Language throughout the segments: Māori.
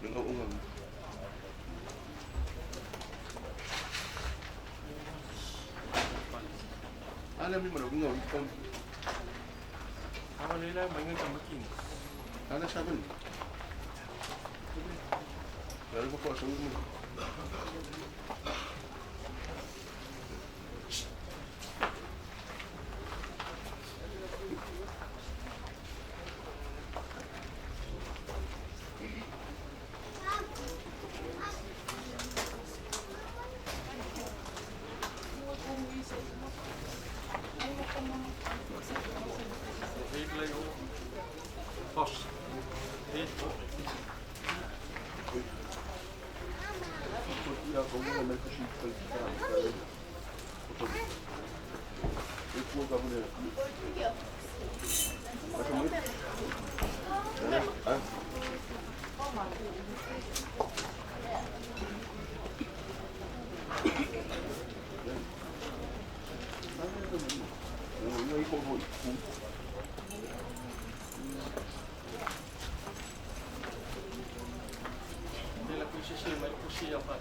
Nag-uungam. Alam mo man, ungam. Ako nila, mangan ka makin. Anak siya man. Lalo pa po, sa mo. Eet lang yung pas. Eet po. Ya, como una mesa chica. Ito ka mo nila. Basta mo ito? Ah? Nila po siya, may po siya pa.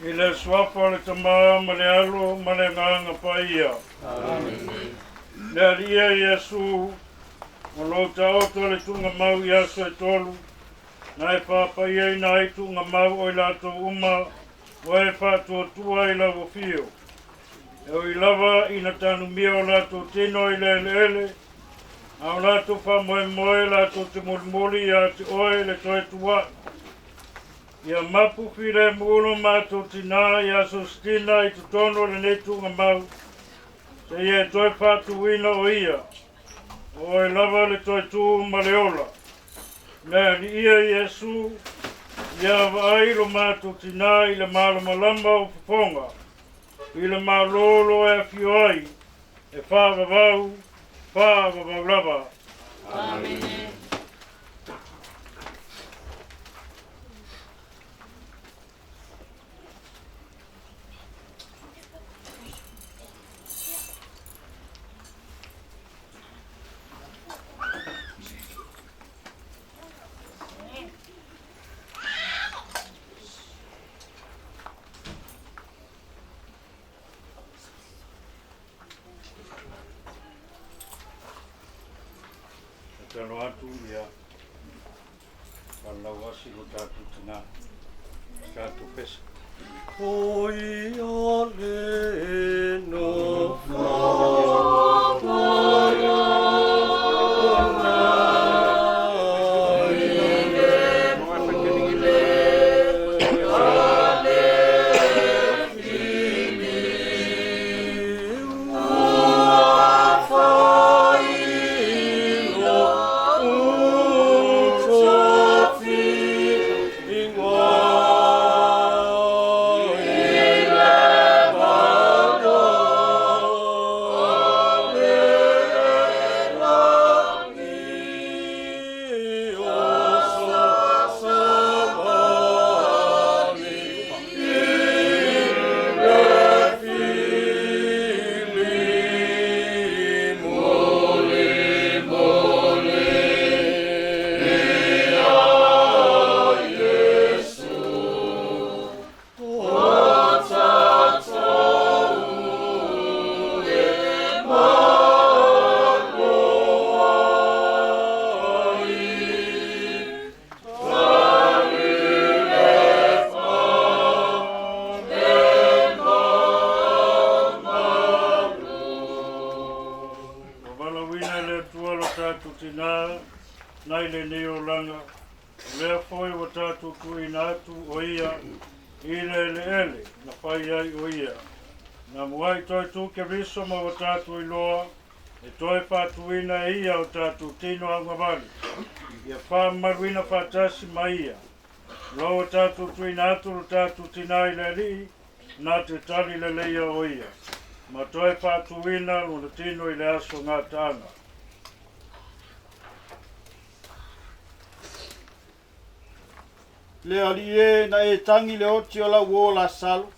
I le suafa le tama ma le alo ma le nganga pa ia. Le alia Iesu o lo tau to le tunga mau i aso e tolu na e whapa ia i na i tunga mau o i lato uma o e whatua tua i lawa fio. E o i lava i na tanu mia o lato tino i le ele a o lato wha moe moe lato te moli moli a te oe le toe tua. Ia mapu whire mulu mātou tina, ia sustina I tutono le netu ngā mau. Se ia toi whātu wina o ia. O e lava le toi tū ma le ola. Mea ni ia Iesu, ia vai lo mātou tina I le mālama lamba o whaponga. I le mālolo e whioai, e whāwawau, whāwawau lava. Amen. Tano atu ia kalawasi ko tatu tina tatu pesa. Oi ole no Viso ma o tātou iloa, e toi whātuina ia o tātou tino angawali. Ia whāmaruina whātasi mai ia. Lo o tātou tuina atu o tātou tina I le li, nā te tali le leia o ia. Ma toi whātuina o le tino I le aso ngā tāna. Le ali e na e tangi le oti o la uo la salu.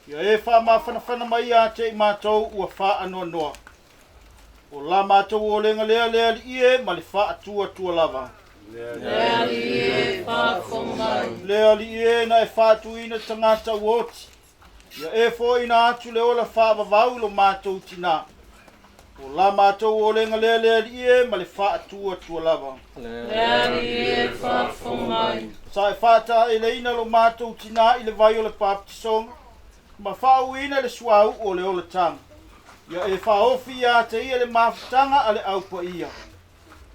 Ia e wha mawhanawhana mai a te I mātou ua wha anoa noa. O la mātou o lenga lea lea li e ma le wha atua tua lava. Lea li e wha whongai. Lea li e na e wha tuina tangata uoti. Ia e fo ina atu le ola wha wawau lo mātou tina. O la mātou o lenga lea lea li e ma le wha atua tua lava. Lea li e wha whongai. Sa e whata e leina lo mātou tina I le vai o le papatisonga. Ma whauina le suau o le ola tanga. Ia e whaofi a te ia le mawhitanga a le aupa ia.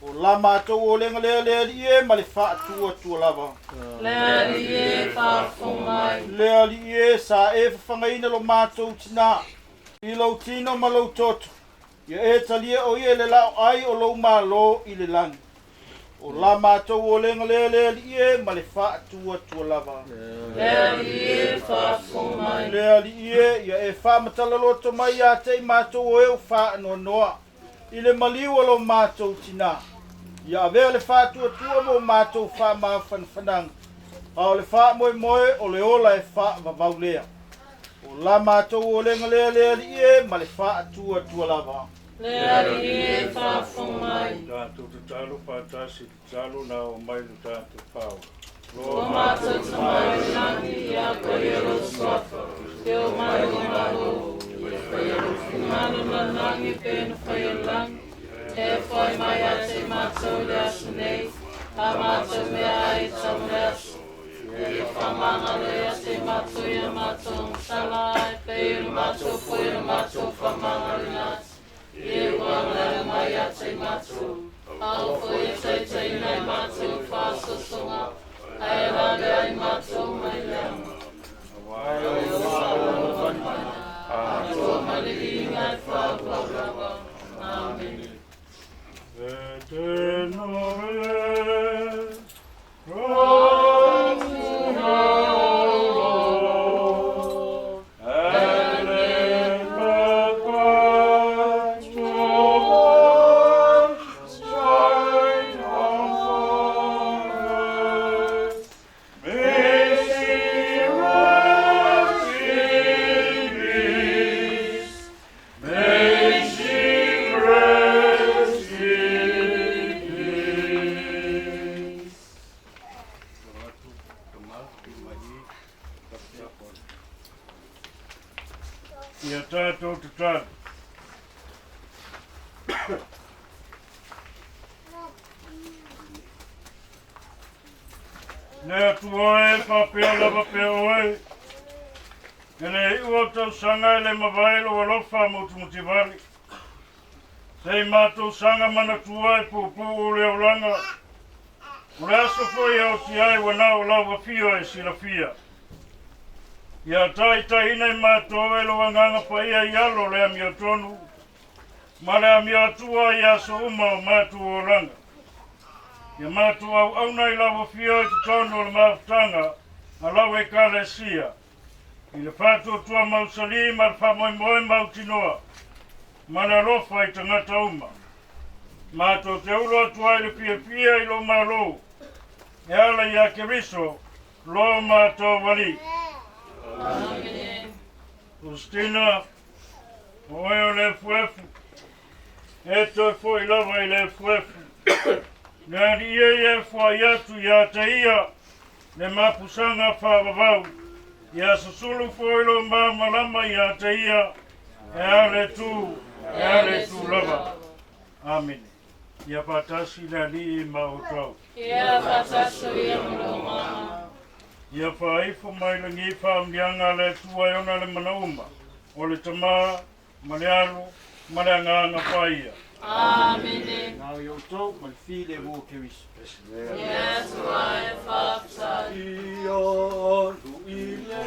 O la mātou o lenga lea lea li e ma le wha atua tua lava. Lea li e wha whongai. Lea li e sa e whangaina lo mātou tina. I lau tino ma lau toto. Ia e talia o ia le lau ai o lau mā lo I le langi. O la mātou o lenga lea lea li e ma le wha atua tua lava. Lea li e wha whongai. Lea li e, ia e wha matalaloto mai a te I mātou o eo wha anoa noa. I le maliwa lo mātou tina. Ia avea le wha tua mo mātou wha mawhanwhanang. A o le wha moe moe o le ola e wha vavau lea. O la mātou o lenga lea lea li e ma le wha atua tua lava. Lea li e wha whongai. Tātou te talo whātasi te talo nā o mai le tātou pāua. O mātou tamai langi I a koiero swafa. Te o mai o maho. I koiero fumano na langi pēnu whaia langi. E whai mai a te mātou le asu nei. A mātou mea ai tamu le asu. E whamanga le a te mātou I a mātou msala. E pēru mātou poiru mātou whamanga le nāti. E wangara mai a te mātou. Ao whai e teitei nei mātou whāsosonga. ai lawe ai mātou mai leanga. Ai o whāo whanmana, atua maliri ngai whāparawa. Amen. Ia tātou te tātou. Nea tua e whapea lava pea oe. Kene i ua tau sanga e le mawaelo wa lofa muti wari. Sei mātou sanga mana tua e pupu o leo langa. Ure aso foi au ti ai wana o lau wafio e silafia. Ia tai ina I mātou e loa nganga pa ia I alo lea mi o tonu. Ma lea mi atua I aso uma o mātou o langa. Ia mātou au nei lau wafio e te tonu o le maafutanga a lau e kalesia. I le whātua tua mausali ma le whamoimoe mautinoa. Ma le alofa I tangata uma. Mātou te ulo atua I le pia I lo malo. E ala I a keriso lo mātou wali. Amen. Justina, oe o le fuefu. E toi foi lava I le fuefu. Nea ni e fwai atu ia te ia. Le mapusanga whawawau. Ia susulu foi lo malama ia te ia. E ale tu lava. Amen. Ia patasi na li I mautau. Ia whatasu ia mroma. Ia whaifo mai le ngi whaamdianga le tua e ona le manauma. O le tama, manealu, maneanganga whaia. Amen. Nau I o tau, ma le fi le wo ke wisi. Ia tua e whapsai. Ia lu I le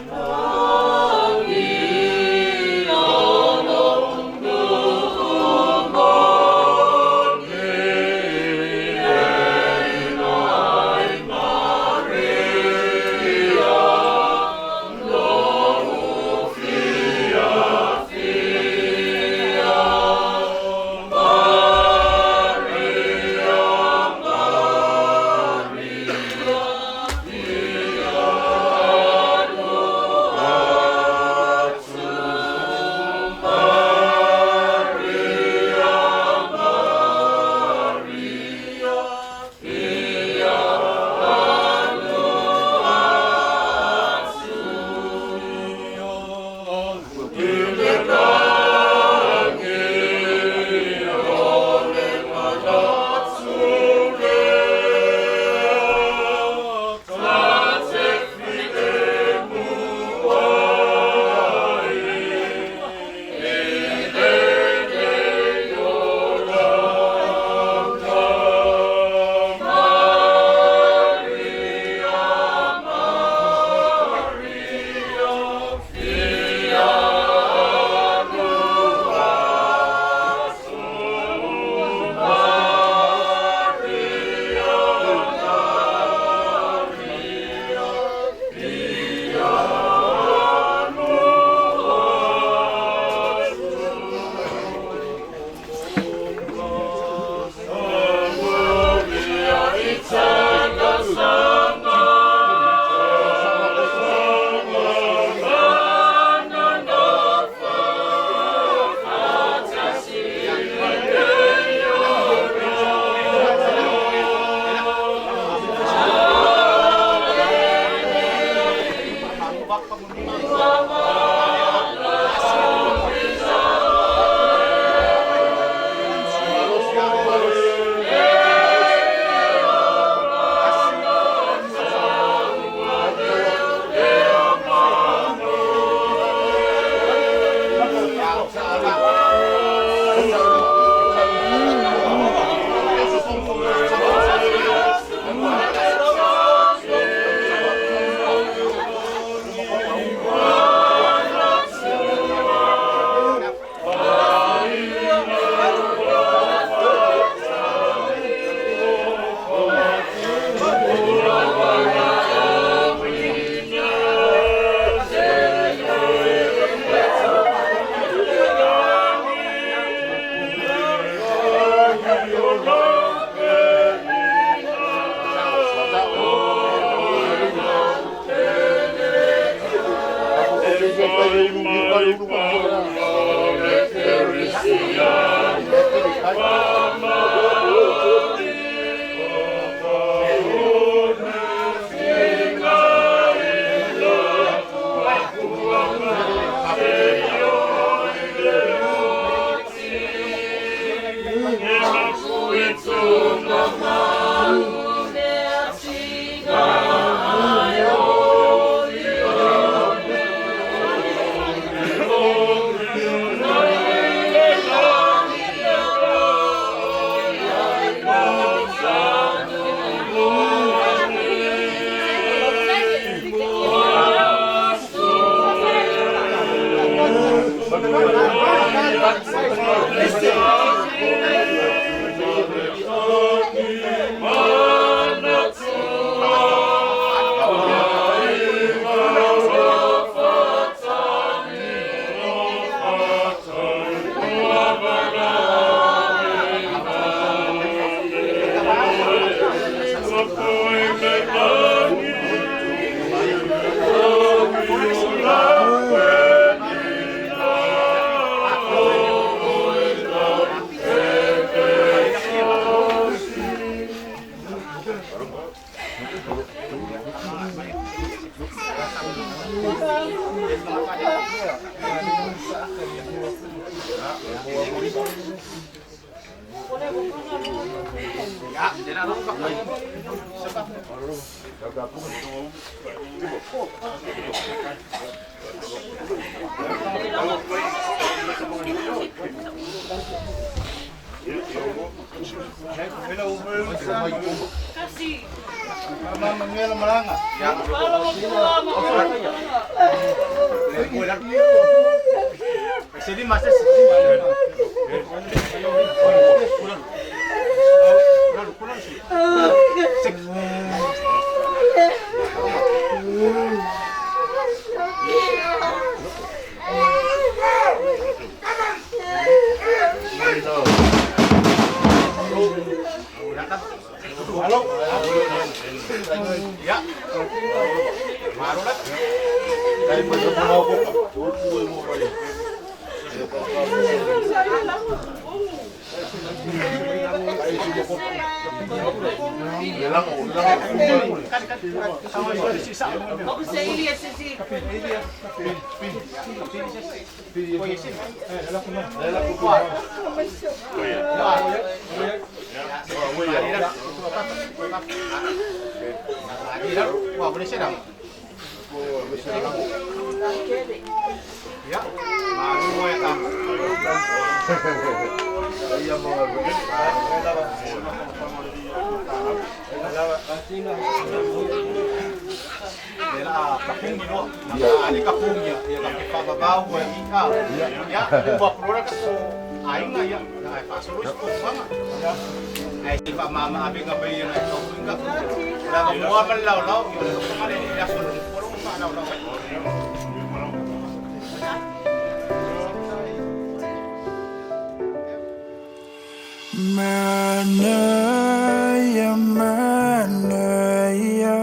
Manaya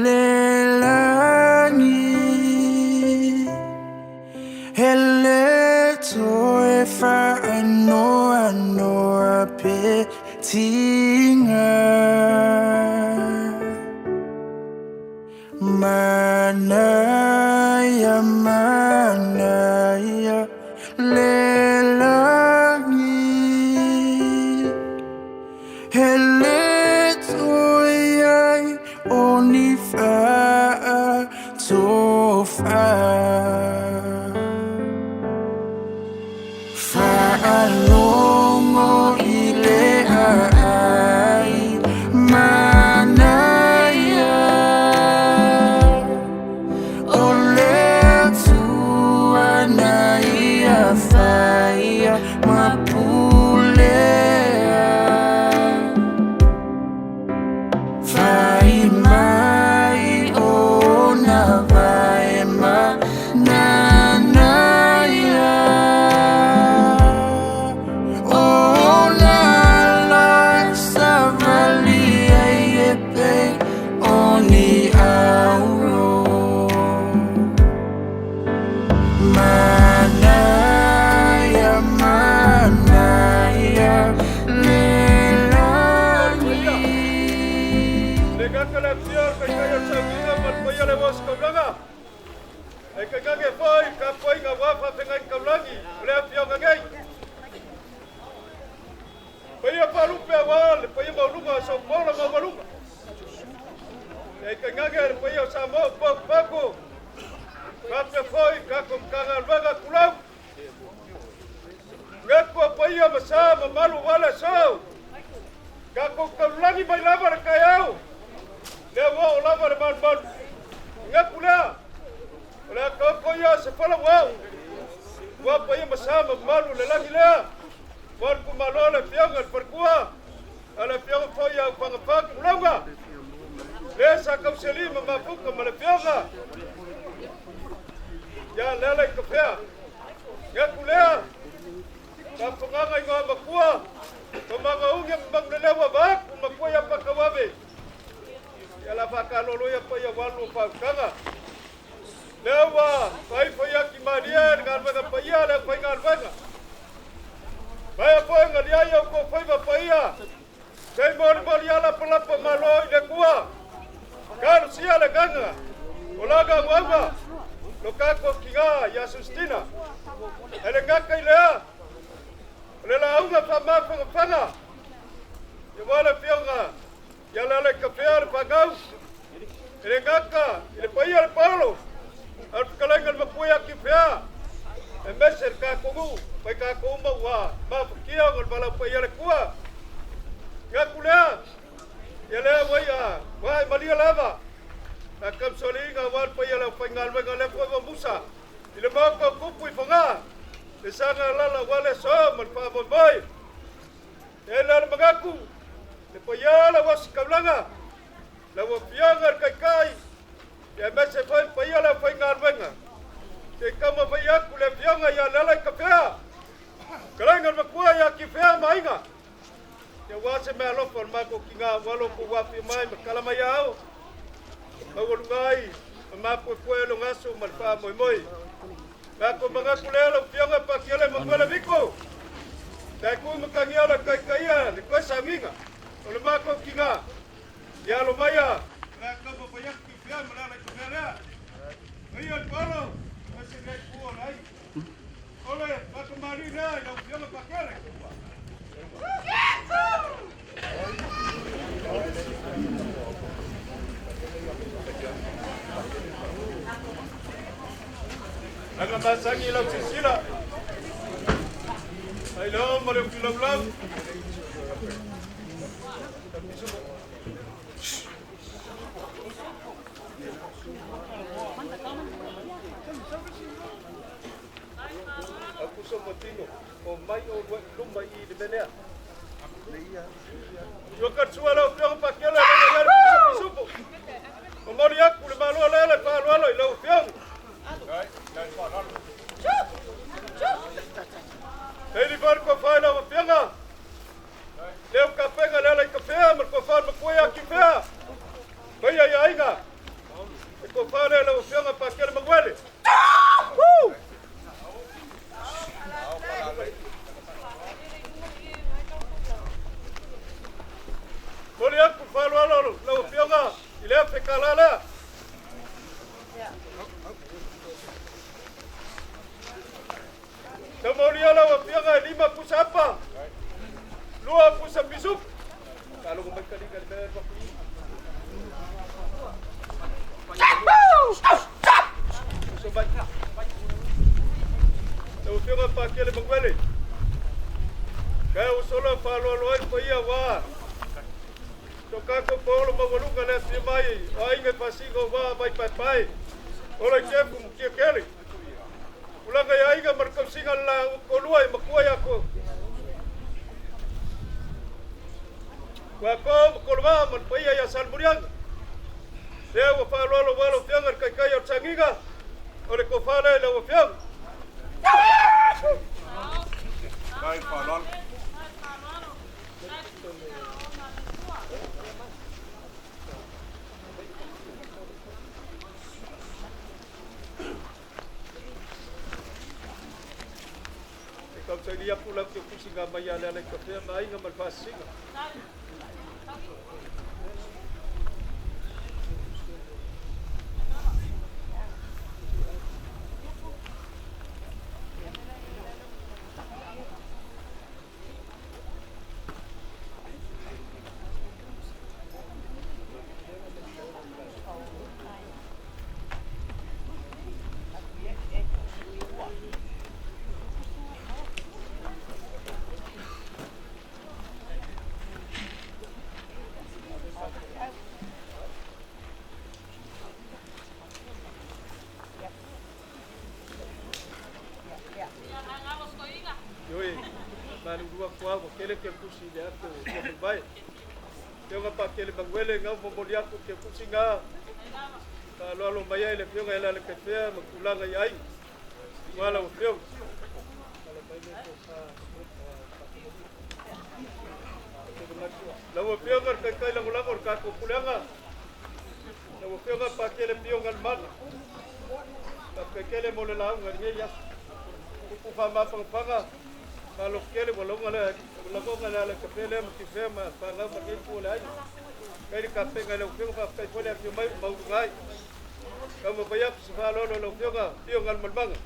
lelangi hele toe fa ano petinga manaya lelangi hele toyai onifa tofa fa'alongo ile ai manaya ole tuanaya faya mapulea vai mai ona vai ma na e ka ngage foi ka foi nga wafa pengai kaulangi le pio ngai Paya palupe awal, paya maulunga so pola maulunga. E ka ngage paya samo pako. Kape foi kakom kangal baga kulau. Ngako paya masama malu wala so. Kako kaulangi bai lava kayau. Le wa lava man. Ngakula. Ola ko ya se fala wa. Wa paya masama malu le lagi le. Wan kumalola fianga perkua ala fianga foya pangpak ulanga lesa kam selima mafuka mala fianga ya lele kafea ya kulea ka panganga ngoma kua kamanga unge banglelewa bak makua ya pakawabe ya la pakalolo ya paya walu pakanga lewa pai foya kimaria ngalba paya le pai ngalba Vaya poe ngalia yo ko foi va paia. Kai mon ala pelapa malo de kua. Kan sia le ganga. Olaga wanga. Lokako kinga ya sustina. Ele ngaka ile. Ele la unga pa ma fanga. Yo wala fianga. Ya la le kafer pagau. Ele ngaka, ele paia el palo. Al kalenga makuya kifia. Embeser ka kugu. Pai ka kuma wa ma kia ngol bala pai ele kua ngakulea ele wa malia lava akam solinga war pai ele pai ngal ngale ko musa ile ma ko kupu fanga le sanga lala wale so mal pa boy ele magaku le pai ele was kablanga la wa pianga kai ya mese pai ele pai ngal venga ke kama pai aku le pianga ya lala kafea Kalangan makua ya kifea mainga. Ya wase me alo for mako kinga walo ko wapi mai makala mayao. Mawulungai mako kwelo ngaso malfa moi. Ngako mga kulelo pianga pakiele makwela biko. Dai ku makangiala kaya ni ko saminga. Ole mako kinga. Ya lo maya. Ngako mapaya kifea malala kumela. Ayo palo. Masih ngai kuo lai. Ole, bako marina, ya ufianga pakele. Aga masangi lau sisila. Ai lau mare ukilau. O mai o lumba I de benea. Yo ka suala o fianga pakela le supo. O mori aku le malo le pa lo lo fianga. Ele barco fala o fianga. Leu café galera café, mas ko fala ko ya kifea. Vai ai ainga. Ko fala le o fianga pakela magwele. Mori aku falo lo fianga ile fe kalala. Mori lo fianga 5 pusapa. 2 pusabisup. Kalau kumbali kali ber papi. Sobat. Lo fianga pakele magwele. Kaya usolo falo lo ia wa. Tokako polo mawalunga le simai ainga pasigo wa bai pai. Ora chefu mkiekele. Ulanga ya ainga markam singa la kolua makua yako. Wa ko kolwa man pai ya salmuriang. Dewa falo lo walo fianga kai ya changiga. Ora ko fala le wa fiang. Kai falo. Kau saya lihat pulang ke pusing gamai yang lain kafe, main ngamal pasing. ngale dua kwa ko kele ke kusi de ato ko bai yo ga pa kele bangwele nga mo molia ko ke kusi nga ka lo mai ele pio ga ele ke fe mo kulanga yai wala o pio la o pio ga kai la ngula ko ka ko kulanga la o pio ga pa kele pio ngal mal ka kele mo le la ngai ya ku fa ma pa kalau kele bolong ala lago ngala ke pele mo tifema pa nga ma ke pula ai kai ka pe ngala ko pa kai pole ke mai mau gai ka mo pa ya sa lo lo pio ga pio ngal malbang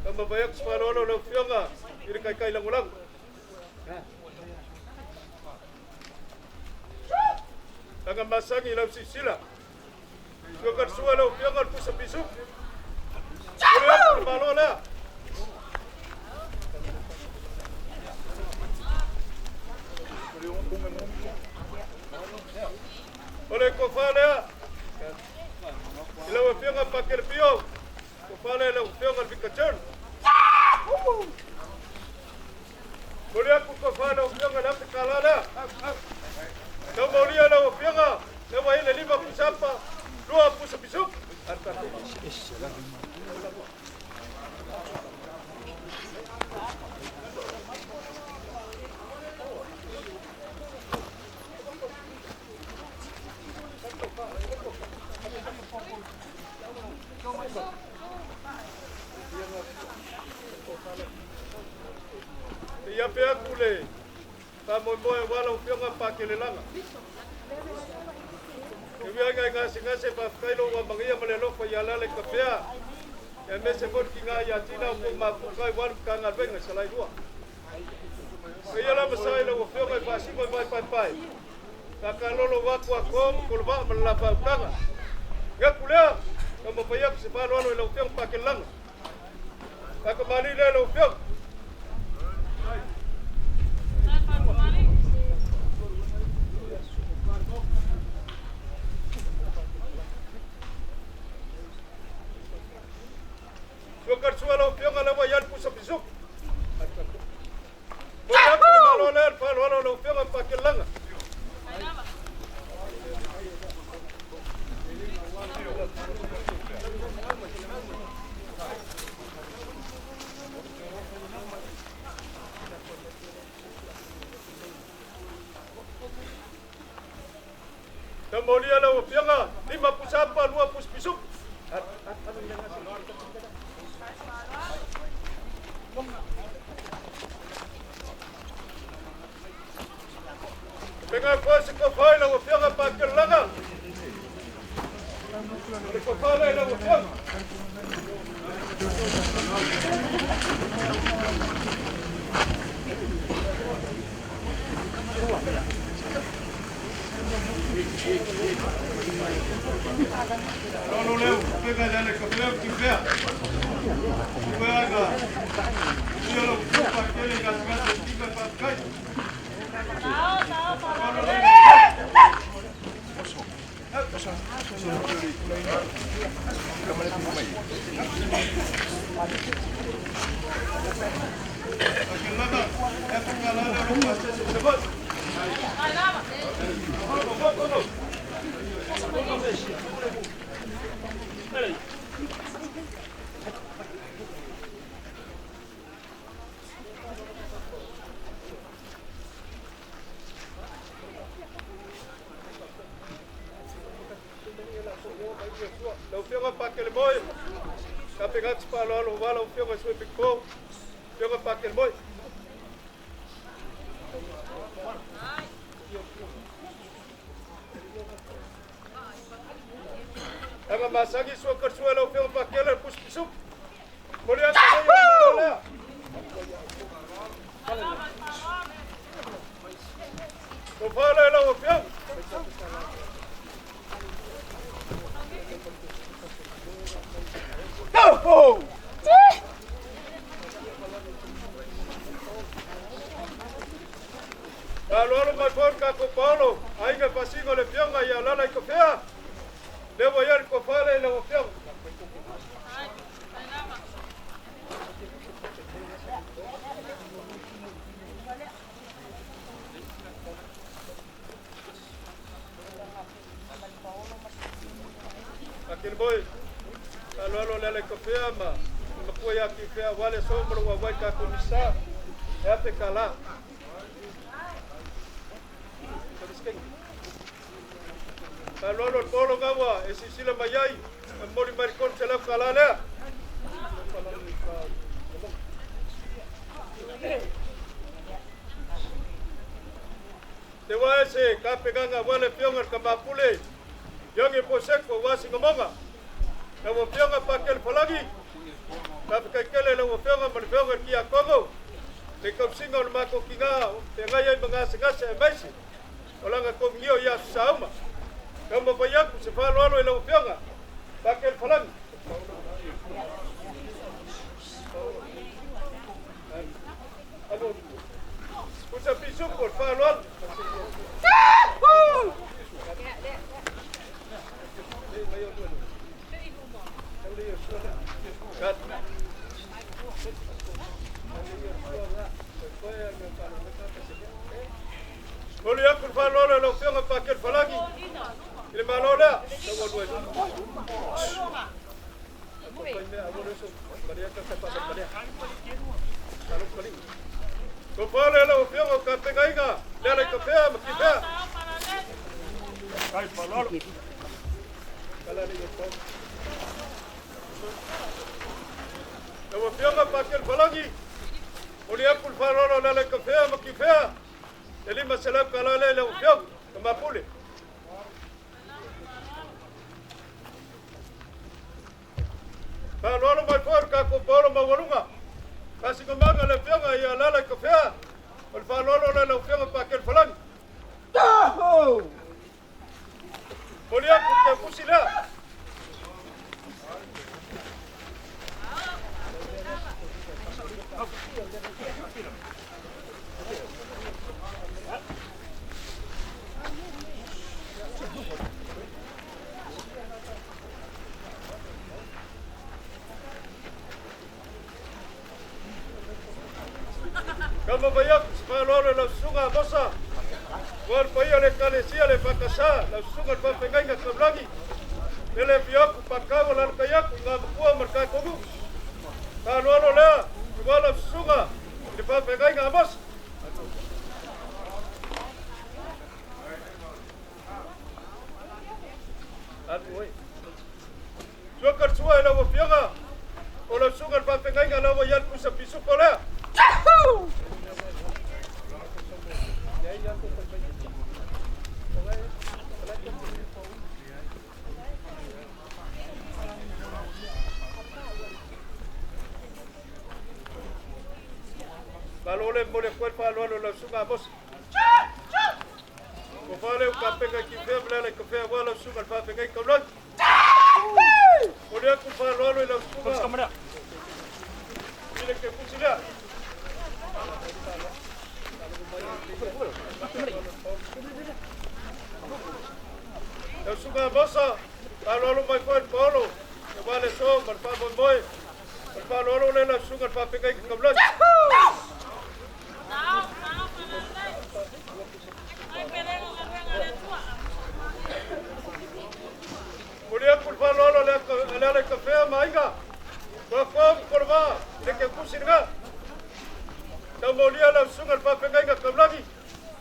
Kamba bayak separoh lo fionga iri kai lang ulang. Tangan masang ilaw sisila. Yogar suwa lo fionga pusa pisuk. Iri balola. Oleh kofale. Ilaw fionga pakir piong. Kofale lo fionga bikacun. Boleh aku kafana ufianga na kalala. Kau boleh la ufianga, na wahile lima kusapa, dua pusa bisuk. Ia pea kule, pa moe wala ufianga pa kelelanga. Iwianga ngase pa kailo wa mangia malelo pa yalale kapea. Ya mese bot kinga ya tina ko ma kai wan kanga benga salai dua. Ia la masai lo ufianga pa simo mai pai. Kakalolo wako kom kulba malapa kanga. Ya kule, kamo pa yak se pa lo lo ufianga pa kelelanga. Kakamani le lo ufianga. Sukar sualo pio ngala wa yan pusa bisuk. Boleh aku malo ler pa lo pio ngapa kelanga. Kemudian lo pio nga 5 pusapa 2 pus bisuk. Dengan kuasa kafai la wafianga pa kelanga. Kafai la wafianga. Kalau leu pega dale kafai kifia. Pega. Dia lo pa kele gas tiba pa kai. Lo fianga pa que le boy. Ka pegat pa lo wala o fianga so picco. Fianga pa que le boy. Ama masagi so kersuelo fianga pa que le pus pisuk. Boleh aku ya. Ko fala lo fianga. Kalolo lele kafea ma makua ya kifea wale sombro wa wai ka komisa ya te kala. Kalolo tolo gawa esisila mayai mori marikon sela kala le. Te wa ese ka peganga wale pionga kamapule. Yonge poseko wasi ngomonga. Na wo pionga pakel palagi. Na pakele na wo pionga malpionga kia Kongo. Le kopsinga o mako kinga te ngai mga segase maisi. Olanga komio ya sauma. Kama bayaku se fa lolo ile wo pionga. Pakel palagi. Alo. Kusa pisu por fa lolo. Boleh aku falolo lo fenga paket falagi. Ile malola, tawo dua. Aku pende awolo so baria ka sa pa baria. Kalau kali. Ko fale lo fenga ka pegainga, le ka fea makifea. Kai falolo. Kala ni ko. Tawo fenga paket falagi. Boleh aku falolo le ka fea makifea. Ele masalah kalau le le ufiok kemapule. Kalau lo mai for ka ko polo mawalunga. Kasi kemanga le ufiok ya lala kafea. Ol falolo le ufiok pakel falan. Taho. Boleh aku ke kusila. Kama bayak sepalolo la sunga bosa. War paya le kalesia le pakasa la sunga pa pengainga kablagi. Ele biak pakawa la kayak ngam kuwa marka kogu. Kalolo la wala sunga le pa pengainga bos. Oi. Sukar suai la wo piaga. Ola sunga pa pengainga la wo yat pusa pisu kola. Balole mole cuerpo al olo la suga vos. Ko fale u kapega ki febla le ko fe wala suga fa pe kai kolon. Mole ku fa olo la suga. Kamera. Ile ke kusila. La suga bosa. Balolo mai foi polo. Ko vale so mar fa boy. Fa olo le la suga fa pe kai kolon. Mulher por valor olha café maiga. Só fome por vá, tem que cozinhar. Da mulher lá sungar para pegar a cablagi.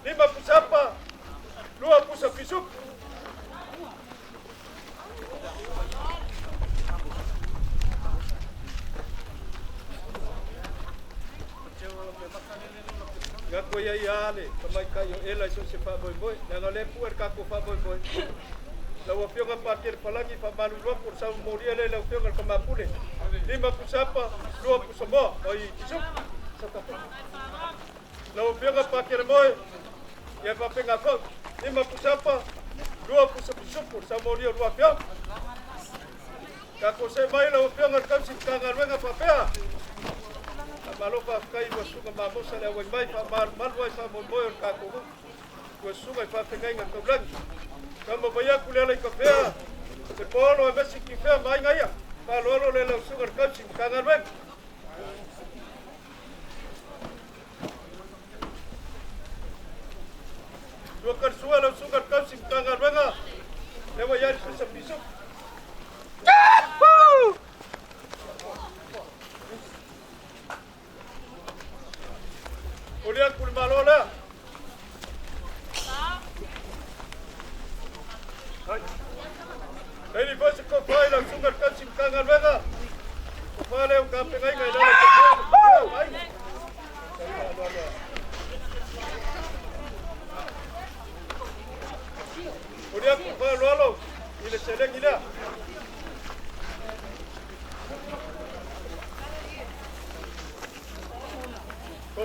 Lima pusapa, lua pusa pisuk. Gako ya yale, kamay kayo ela iso si Faboy Boy. Nangale puer kako Faboy Boy. Lawa pionga pakir palagi pa malulwa por sa moria le lawa pionga kamapule. Lima pusapa, lua pusamo, oi isuk. Lawa pionga pakir boy. Ya pa penga fok. Lima pusapa, lua pusapusuk por sa moria lua pionga. Kako se mai lawa pionga kamsi kangarwenga papea. Malopa kai wasuga mamosa le wai mai fa mal wai fa mo boy ka ko wasuga fa pengai ngat koblan kama baya kulele ka fea se polo e besi ki fea mai ngai fa lolo le lo sugar coaching kangar ben do kar suelo sugar coaching kangar ben le wai yar sa piso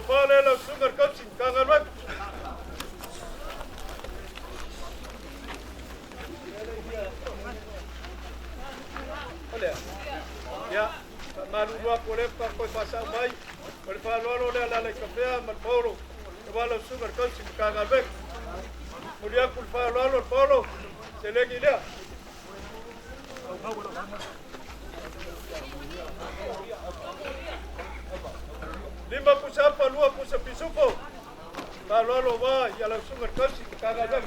pale la sugar coaching kangan wak. Olha. Ya, malu dua kore pa koi pasa mai. Ol pa lo le la café mal polo. Wala sugar coaching kangan wak. Mulia kul pa lo polo. Se le gila. Lima kusapa lua kusapisupo. Lo va y a la sugar coaching kangan wak.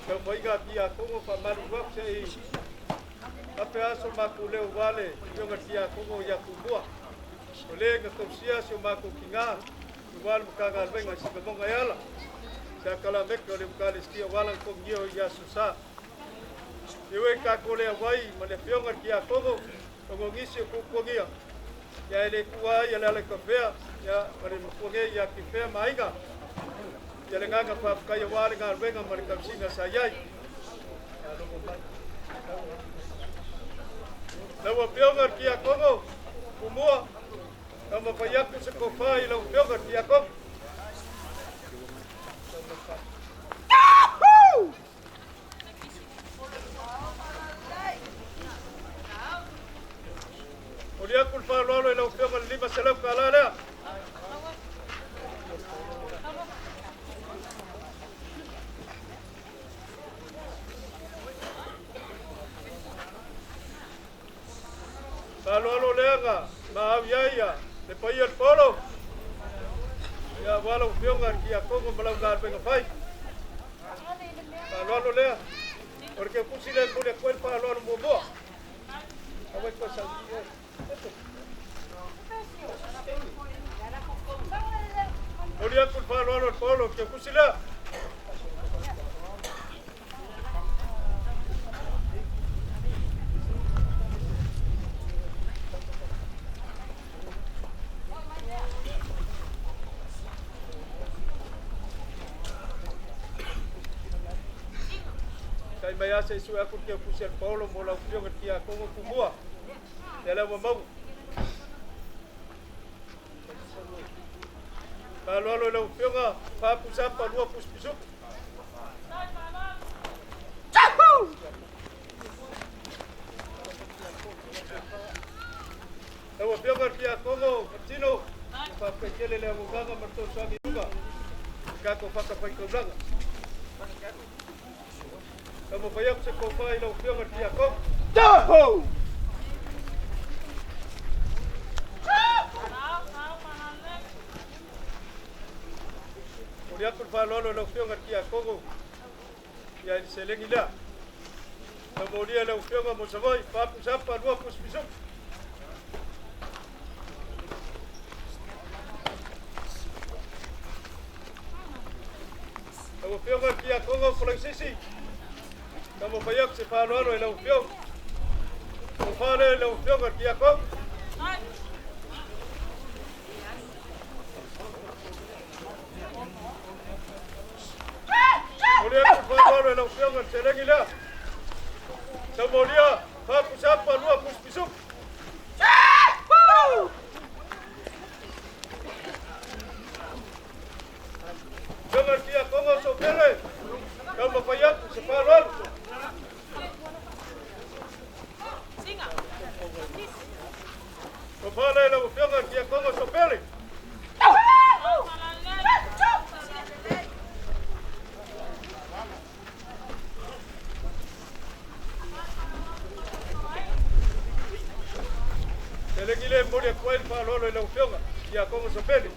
Kau moiga kia kongo pa malu wak sei. Ape aso maku leo wale, yonga kia kongo ya kubua. Ole nga kausia sio maku kinga. Wal mukaga benga sika monga yala. Sa kala mekko le mukali skia walang kongio ya susa. Iwe ka kole wai male fionga kia kongo. Kongo ngisi kukogia. Ya ele kuwa ya le kafea ya male mukoge ya kifea maiga. Ya lenga pa kaya wale nga benga male kapsinga sayai. Lawa pionga kia kongo kumua kama payaku se kofai lawa pionga kia kongo. Olia kulpa lolo lawa pionga lima selau kalala. Kalau lenga, maaf ya, lepas ia polo, ya walau piongan kia kongo melanggar pengapai. Kalau lenga, orang kusilen boleh kuat kalau membawa. Awak pasal dia. Olia pun kalau polo kia kusilen. Maya sa isu aku kia pusian Paulo mola upiong kia kongo kumua. Yala mamau. Kalau lo la upiong pa pusam pa lua puspisuk. Chahu. Lawa upiong kia kongo Martino. Pa pekele le muganga marto suami juga. Kako faka pa ikoblanga. Kamu payak sa kofai lau piyong at tiyakok. Taho! Uriak kun falolo lau piyong at tiyakok. Yan seleng ila. Kamu dia lau piyong mo samoy. Papusapa lua puspisok. Kamu piyong at tiyakok pulang sisi. Kamu payak si Paolo el Upiong. Kufale el Upiong at Yakov. Mulia Paolo el Upiong at Serengila. Sa mulia, papusapa lua puspisuk. Jangan kia kongo sopele. Kamu payak si Paolo. Kepala yang upiangan dia kongo sopeli. Selegile mulia kuain pa lolo yang upiangan dia kongo sopeli.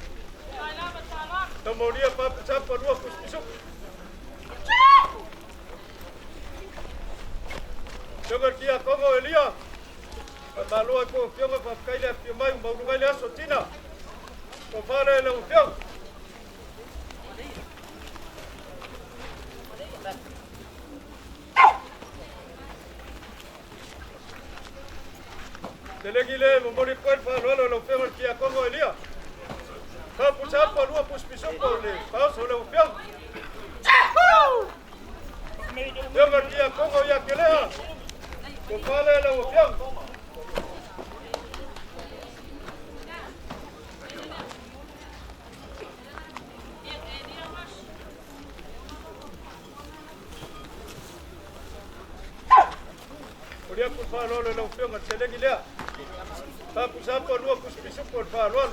Tamulia pa sampa dua kuspisuk. Jangan kia kongo Elia. Malu aku piong apa kaila piong mai mau ngai la sotina. Ko fare la piong. Telegile momoni kwel fa lolo lo fema kia kongo elia. Fa pusapa lua puspisopo le. Fa so le upiang. Fema kia kongo ya kelea. Ko fale le upiang. Oria ku fa lolo le upiang telegile. Fa pusapa lua puspisopo fa lolo.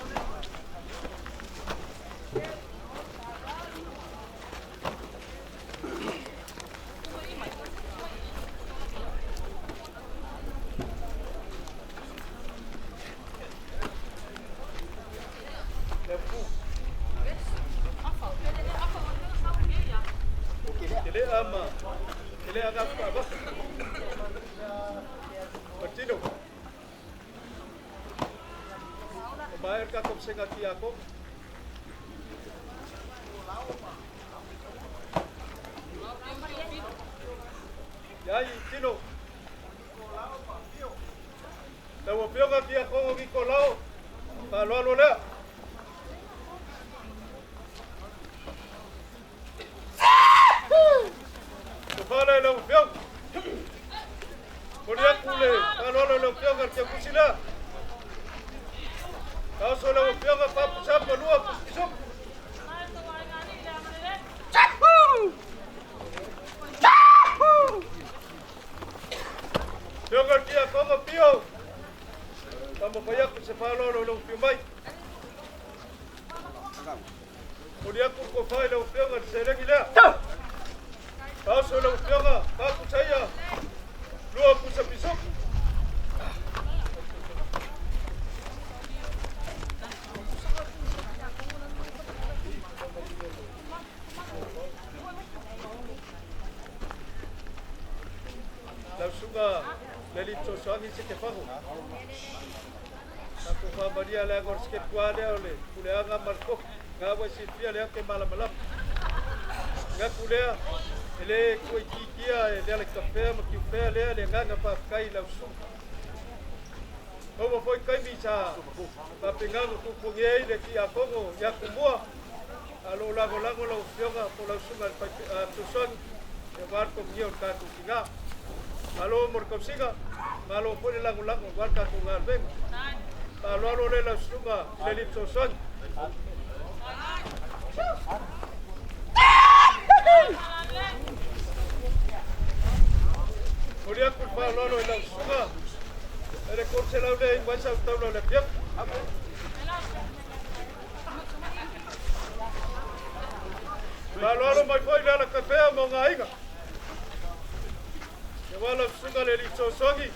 Ele ama, ele agak apa? Bertino. Bayar ka kung singa ki ako. Yai tino. Tawo pio ka ki ako ngi kolao. Pa lo le. Fala lo fiong. Podia kule, kalau lo fiong kerja kusila. Kau solo fiong apa pusat pelua pusisuk. Fiong kerja kau pio. Kamu payah kusepalo lo fiong baik. Podia kuko file lo fiong kerja gila. Kau solo fianga, kau saya, lu aku sepisuk. Langsung dari Tosuangi sekepaku. Aku faham dia lagi orang sikit kuat dia oleh kuliah ngamar kok, ngawai sifia leh ke malam-malam. Nggak kuliah. Ele koi kikia ele café ma kiufe ele nganga pa kai langsung. Omo foi kai bisa pa pengango ku pungai de ki akongo ya kumua. Alo lago lo fionga po langsung al pa tuson e barco mio ka ku kinga. Alo mor kopsiga malo po lago barca ku ngal ben. Alo le langsung le lip tuson. Kemudian kurva lolo ilang sunga. Ada kursi lalu yang bahasa utama lalu piak. Lalu mai foi la kafe mo ngaiga. Wala sunga le litso songi.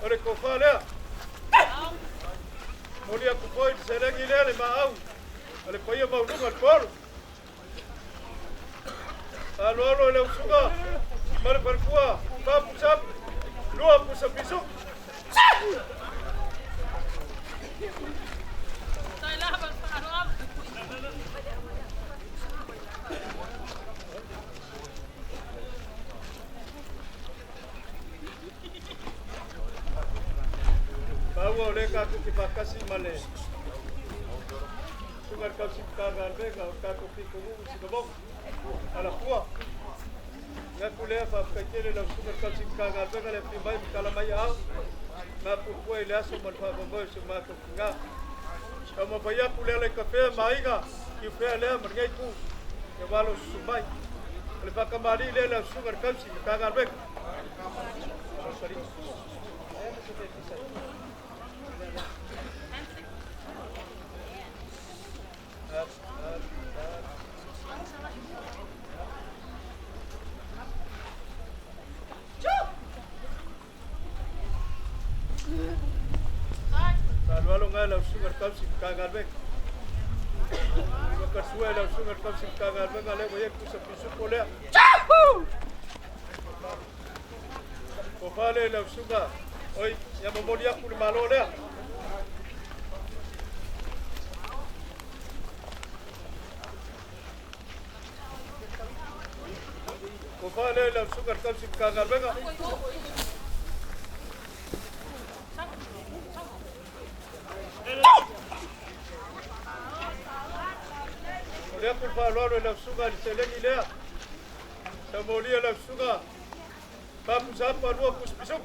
Ore kofale. Kemudian ku foi seregi le mau. Ale foi mau nungal por. Lalu le sunga. Mar berkuah, bab pusap, dua pusap pisuk. Bawa oleh kaku kipakasi male. Sungai kau simpan bega, kaku pikumu sikabong. Ala kuah. Nggak kuliah fa kecil dalam sumber kalsi kagal bega le primai kala mai au na pu kue le aso man fa boy suma ko nga kama paya kuliah le kafe mai ga ki fe le mergai ku ke balo sumai le fa kamari le sumber kalsi kagal bega Lalu ngalau sugar kalsi kagal bek. Bakar suai lalu sugar kalsi kagal bek ale boye kusap pisuk boleh. Kofale lalu sugar. Oi, yang memolia kuli malo le. Kofale lalu sugar kalsi kagal bek. Lea kul whaloalo e lau sunga li te lengi lea. Sa molia lau sunga. Papu sapa lua kuspisuk.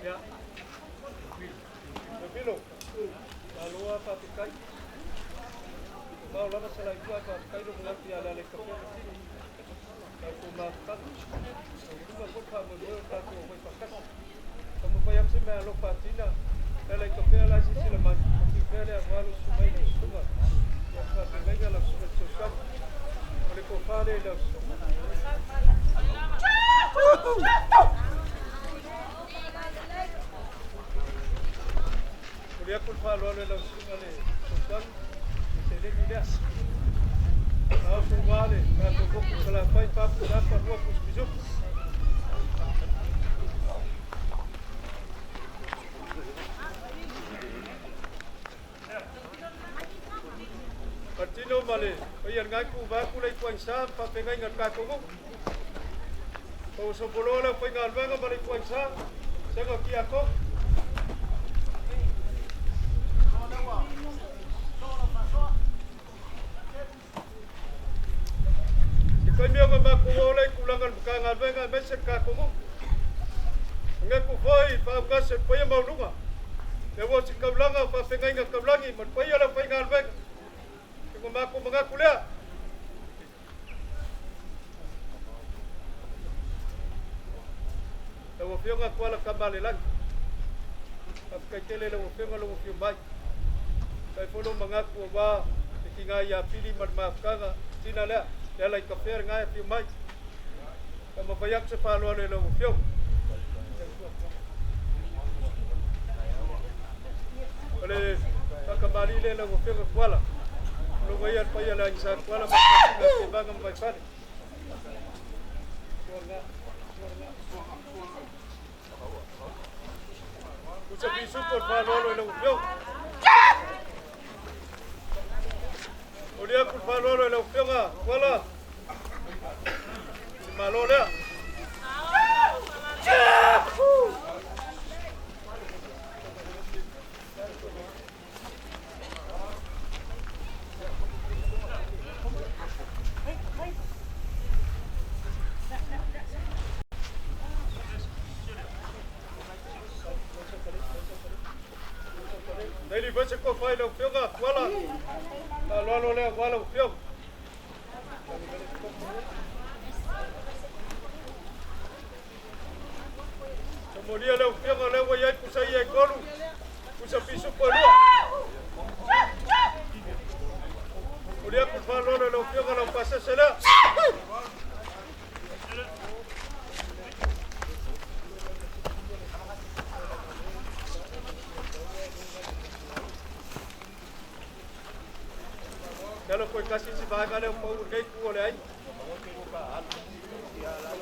Ya. Pilo. Lalu apa tikai? Mau lama salah itu apa tikai lu mengerti ada lek kafe di sini. Aku makan. Aku pun kamu dulu aku mau pakai. Kamu bayar sih melo patina. Lek kafe lah sih lemas. Kafe le awal sumai semua. Ya kafe mega lah semua sosial. Oleh kofale lah. Dia pun follow le la sunga le sultan se le mira au sungale ka to ko kala pai pa pura pa ro ko spijo Partino male oyan ngai ku ba ku le kuan sa pa pe ngai ngat ka ko ko so polo le pe ngal ba male kuan sa se ko ki ako Kau ni apa mak kau oleh kulangan bukangan bengan mesek kau mu. Enggak kau koi faham kasih payah mau lunga. Dewa si kau langa faham pengai enggak kau langi mat payah lah pengal beng. Kau mak kau mengaku leh. Dewa fiong aku ala kembali lagi. Pakai kele dewa fiong ala dewa fiong baik. Kau follow mengaku apa? Tinggal ya pilih maafkan Cina leh. Dia lai kafer ngai pi mai. Kamu bayak se palo le lo fio. Ole kembali le lo fio kuala. Lo bayar payah la insan kuala mak ke bangam bai pare. Usa bisu por palo le lo fio. Dia pun follow le fio nga kuala. Malo le. Dali baca ko file le fio nga kuala. Lalu le kuala fio. Kemudian le fio nga le wayai kusai ai kolu. Kusa pisu polua. Kemudian ku falo le fio nga le pasa sela. Kalau kau kasih si bahagia le mau urgai ku oleh ai.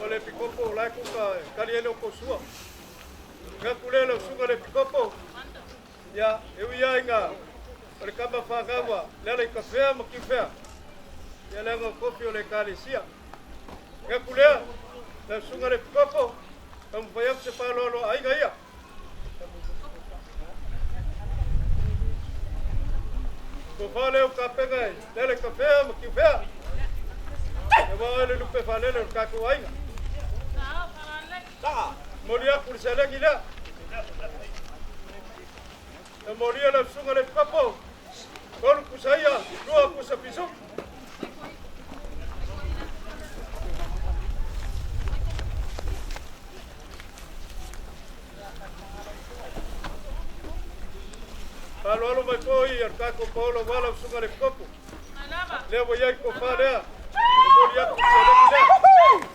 Oleh pikopo lai ku kali ele ko suah. Ngakulelo sunga le pikopo. Ya, eu ia inga. Oleh kama fagawa, lele kafea makifea. Ya lengo kopi oleh kali sia. Ngakulea le sunga le pikopo. Kamu bayar sepalo ai gaya. Ko fale o kapenga, lele kafea makifea. Ya ba le lupe fale le kaku ai. Moria kursele gila. Moria la sunga le papo. Kol kusaya, dua kusapisu. Kalau mai koi arkaku polo wala sunga le papo. Le voy a ko fale. Moria kursele gila.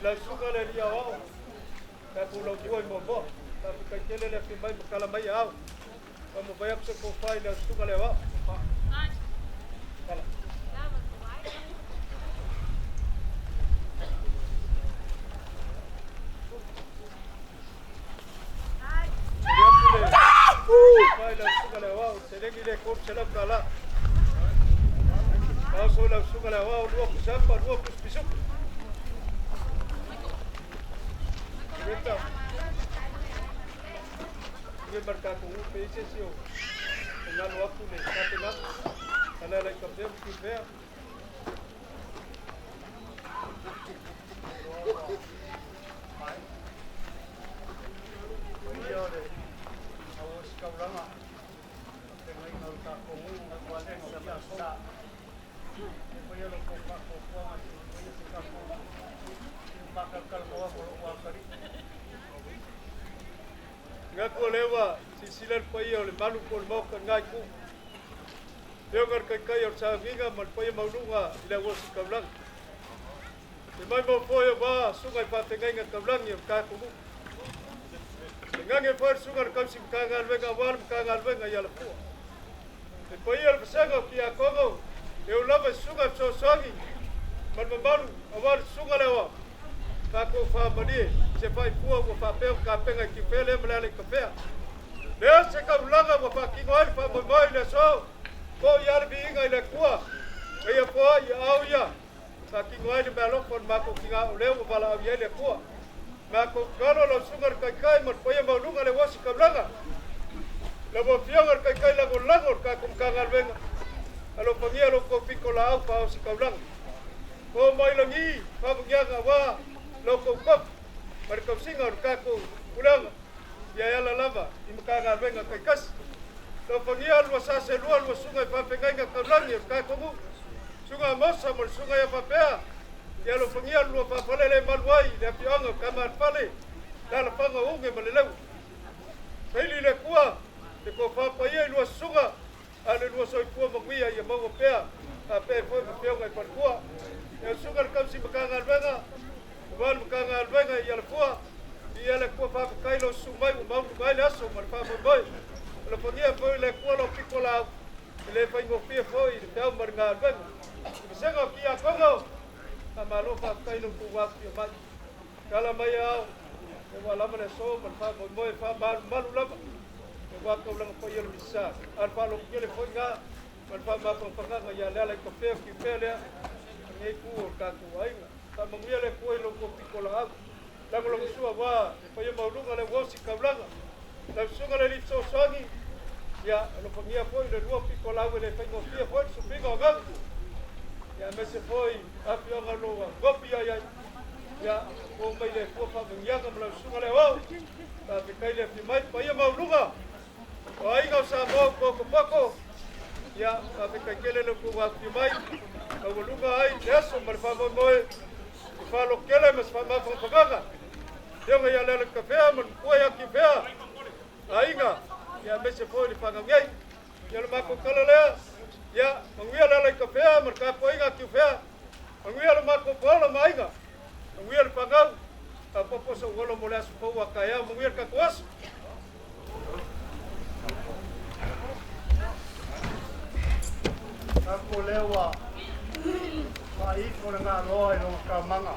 la suka le lia wao ka pulau tuai mo mo ka kele le mai kala mai au ka mo vai apse ko fai le suka le wao kala fai le suka le wao se le le ko se la kala ka so le suka le wao dua ku sapa dua ku spisu Kita, ini berkatu PCCO, dengan waktu ni, tapi nak, kalau lagi kerja mungkin dia. Iya deh, awas kau lama, dengan kau tak kamu, kau ada yang biasa. Kau yang kau masih, kau yang sekarang. Maka kalau bawa kari. Ngaku lewa sisilan pai ole malu pon mau kan ngai ku. Dengar kai or sa vinga man pai maulunga ila wo sikablang. Mai mo foi ba sungai patengai nga kablang ye ka ku. Ngange for sungar kam sim ka ngal venga war ka ngal venga ya pu. Te pai al sago ki a kogo. Eu lava sungar so sogi. Man malu awar sungar lewa. Kako fa mani se fai pua ko fa pe ka penga ki pele mlale ka pe le se ka ulanga ko fa ki ngoi fa mo moi le so ko yar bi ngai le kwa e po ya au ya fa ki ngoi le balo kon ma ko ki nga le ko bala ya le kwa ma ko galo lo sugar kai kai mo po ya ma lunga le wasi ka blanga le bo fiangar kai kai la ko lagor ka kum ka ngal venga alo pangia lo ko piko la au fa si ka blanga ko mai langi fa bugia ga wa loko kop mereka singa kaku ulang ya ya lava imkaga venga kai kas lo pangia lo sa se lo sungai pa pengai ka ulang ya kaku mu sungai mosa mo sungai pa pea ya lo pangia lo pa palele malwai ya pianga kamar pale la panga unge malelu peli le kwa te ko pa pa ye lo sunga ale lo so kwa magwia ya mo pea a pe fo pianga pa kwa ya sungai kam si mkaga venga Wan kanga albenga ya lefua ia le kwa fa kailo sumai u mau mai le aso mar fa mai le ponia foi le kwa lo pikola le fa ngo pie foi le tau mar nga albenga se go kia kongo amalo fa kailo ku wa pio mai kala mai au e wala male so mar fa mai fa malu lama e wa ko lang foi le misa al fa lo ke le foi nga mar fa ma ko nga ya le ko pe ki pele ngai ku ka ku ai Tamangia le foi lo ko pikola la lo sua wa pa ye maulunga le wosi kablanga la sunga le litso sogi ya lo pangia foi le ruo pikola le fengo fie foi su pingo ga ya me se foi a pionga lo gopi ya ko mai le ko fa bangia ga la sunga le wa ta ke kai le fi mai pa ye maulunga o ai ga sa mo ko poko ya ta ke kai le ko wa fi mai maulunga ai eso mar fa mo fa lo kele mas fa ma fa pagaga yo ya le café man ko ya ki fea ainga ya me se foi fa ngai ya lo ma ko kala le ya mangia le café man ka ko inga ki fea mangia lo ma ko polo mainga mangia le pagau a popo so golo molas po wa kaya mangia ka kwas Ako lewa Pai ko nga loy no ka manga.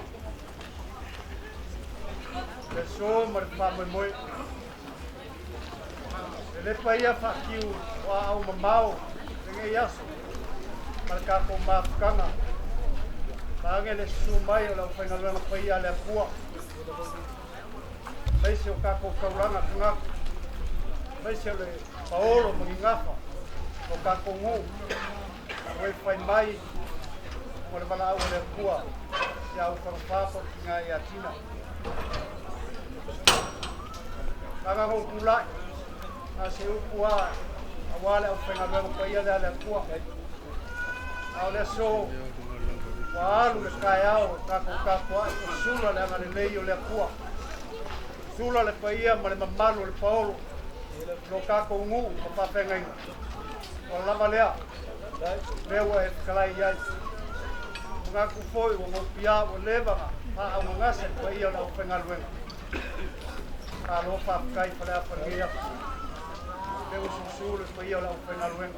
Le so mar pa moi. Le pai ya fa kiu wa au mamau. Nge yaso. Mar ka ko ma kanga. Bange le su mai la fa nga na pai ya le pua. Pai se ka ko ka ranga nga. Pai se le paolo mo ngafa. O ka ko ngu. Oi fai mai Mole mana au le kua ya au farfafo nga ya tina kaga ko kula na se u kua awale au fenga me ko ia le kua au le so walu le kaiao ka ko sula le ngale leio le kua sula le paia male mamalu le paolo lo ka ko ngu ko pa fenga wala valea lewa e kalai ya Ngaku foi o pia o leva ngase pa ia la pengalueng alo fa kai pala pergia le usul pa ia la pengalueng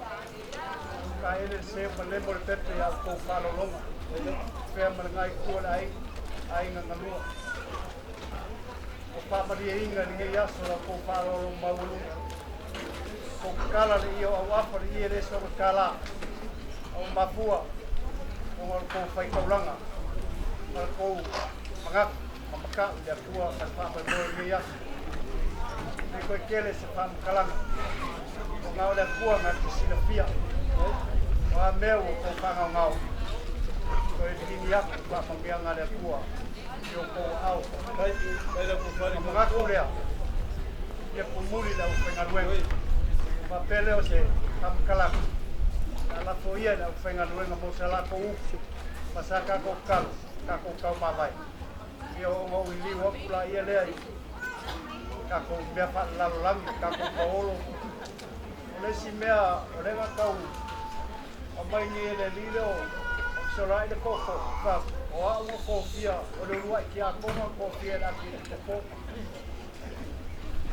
ka ele se pale por tete ya ko falo longa pe mangai ko lai ai ngangalua o papa dia inga ni ya so ko falo lo maulu ko kala le ia o apa dia le so kala o mapua o ko fai kaulanga ko mangak mamaka dia tua ka papa mo dia ni ko kele se pam kalanga o ngau le tua ngat sila pia wa meu ko panga ngau ko ini ya pa pambiang ada tua yo ko au dai la ko fari mangak ko le ya ko muri la pengalueng pa pele o se pam kalanga la foia la pengalueng mo sala ko pasaka ko kal ka ko kau mavai yo mo ili wo pula ia le ai ka ko me fa la lam ka ko paolo le si mea le ga kau o mai ni le lilo so rai de ko ka o a mo ko fia o le luai ki a ko mo ko fia la ki te ko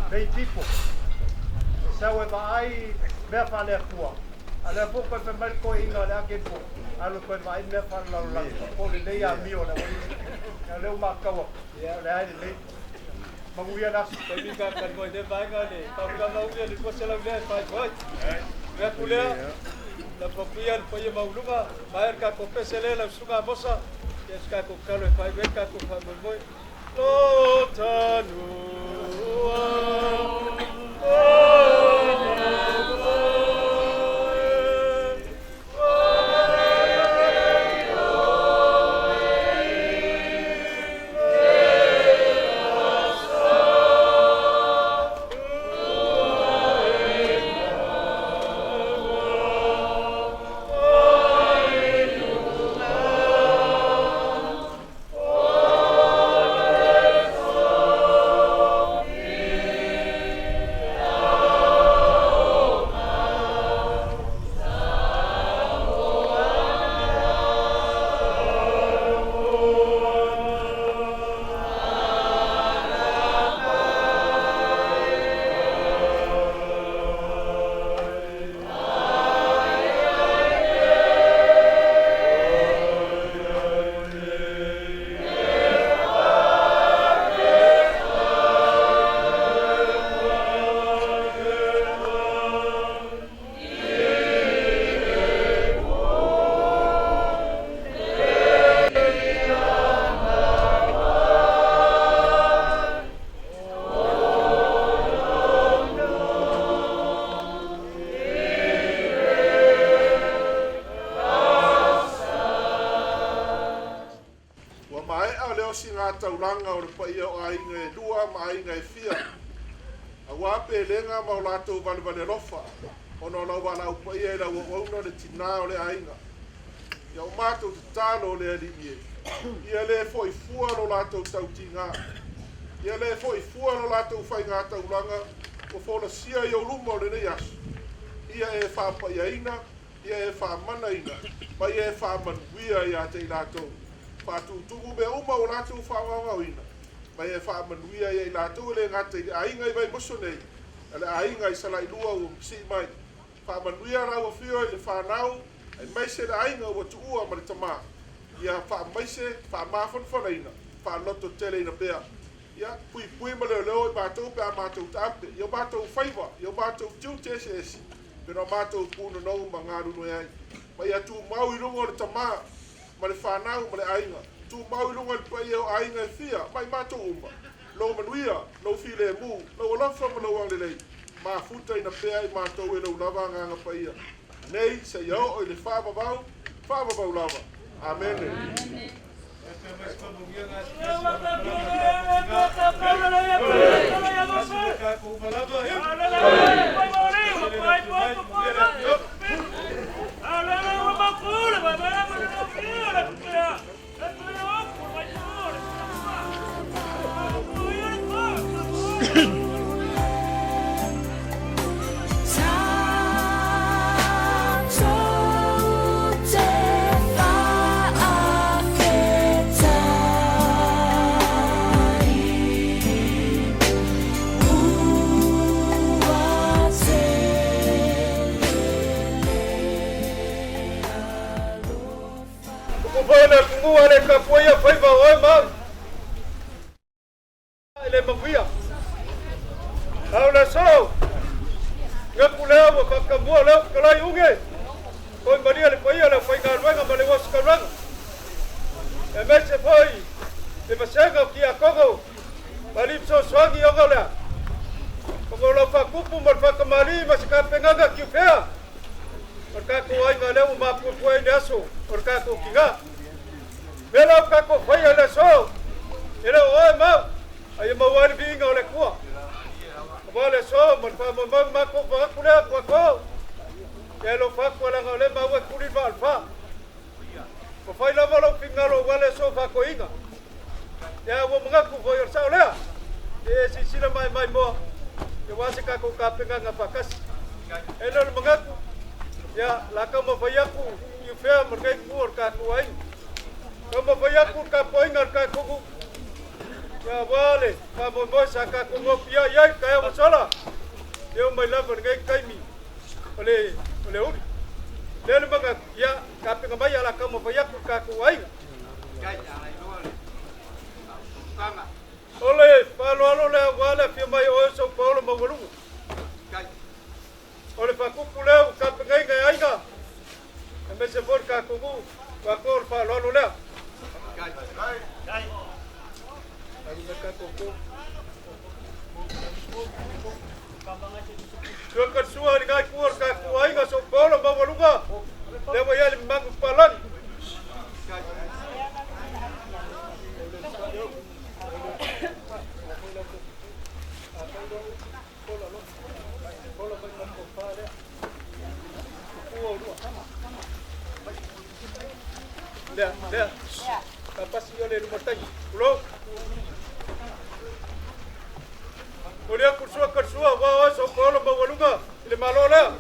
dei tipo sa we ba ai me fa le tua ala po pa pe mal ko inga la ke po alo ko vai me fa la la ko le le ya mio la ya le ma ka wa ya le ai le manguia na pe mi ka kan ko de vai ga le ka ka na uia le ko se la le fa ko ya pule la popia po ye mauluga vai ka ko pe se le la suga mosa ya ska ko ka le fa ve ka ko fa mo lo tanu taulanga o le paia o ainga e lua ma ainga e fia. A wape lenga ma o lato vale vale rofa. Ono lau wala o paia e la wauna le tina o le ainga. Ia o mato te talo o le alimie. Ia le fo i fua lo lato tau tinga. Ia le fo i fua lo lato fai ngā taulanga. O fola sia i o luma o le ne yasu. Ia e wha paia ina. Ia e wha mana ina. Ma ia e wha manuia ia te lato. Tugu me uma o lātou whaangawina. Mai e whaamanuia i lātou le ngata i ainga i vai moso nei. Ale ainga i salai lua o si mai. Whaamanuia rawa whio i le whanau. Ai maise le ainga o tu ua mari tamā. Ia whaamaise, whaamawhanwhanaina. Whaaloto tele ina bea. Ia pui ma leo leo i mātou pe a mātou tāpe. Ia mātou whaiva, ia mātou tiu tese esi. Pena mātou pūna nau ma ngā runo ai. Mai atu mau i rungo le tamā. Ma le whanau ma le ainga. Tu mau i runga le pai o ainga e fia, mai mātou uma. Lo manuia, lo file e mū, lo alafa ma lo anglelei. Ma futa ina pea i mātou e lo lava nganga paia. Nei, se iau o i le whaavavau lava. Amen. ku ale ka poia fai va oi ma. Ele mavia. Aula so. Ngaku leo wa kakamua leo kalai unge. Koi Maria le poia le fai garwanga ma le waskaranga. E mese foi. E masenga ki a kogo. Malip so swangi ogola. Kogo lo fa kupu mo fa kamali ma ska penganga ki fea. Orka ko ai nga leo ma pu foi neso. Orka ko kinga. Mela ka ko foi le so. Ele oi ma. Ai ma wali vinga ole kua. Vale so mo fa mo ma ko fa kula ko. Ya lo fa ko la ngole ma we kuli va alfa. Ko fa la valo pingalo wale so fa ko inga. Ya wo mga ku fo yor sa le. E si sila mai mo. E wasi ka ko ka penga nga pakas. E lo mga ku. Ya la ka mo fa ya ku yu fe mo ka ku or ka ku ai. Ko mo fa ya ku ka po inga ka ku. Ya vale, ka mo mo sa ka ku mo pia ya ka ya mo sala. Eu mai la ver kai mi. Ole uri. Lele mga ya ka penga mai la ka mo fa ya ku ka ku ai. Ole, palo le wala fi mai o so polo mo wulu. Ole pa ku ku le ka penga ngai ai ga. Me se for ka ku ku pa ko palo le. Suka suar ngai kuor ka kuai ga so polo mo wulu ga. Le mo ya mang palan. Dia. Apa sih oleh rumah tadi? Pulau. Boleh kersua, wah, so kalau bawa luka, ini malu lah.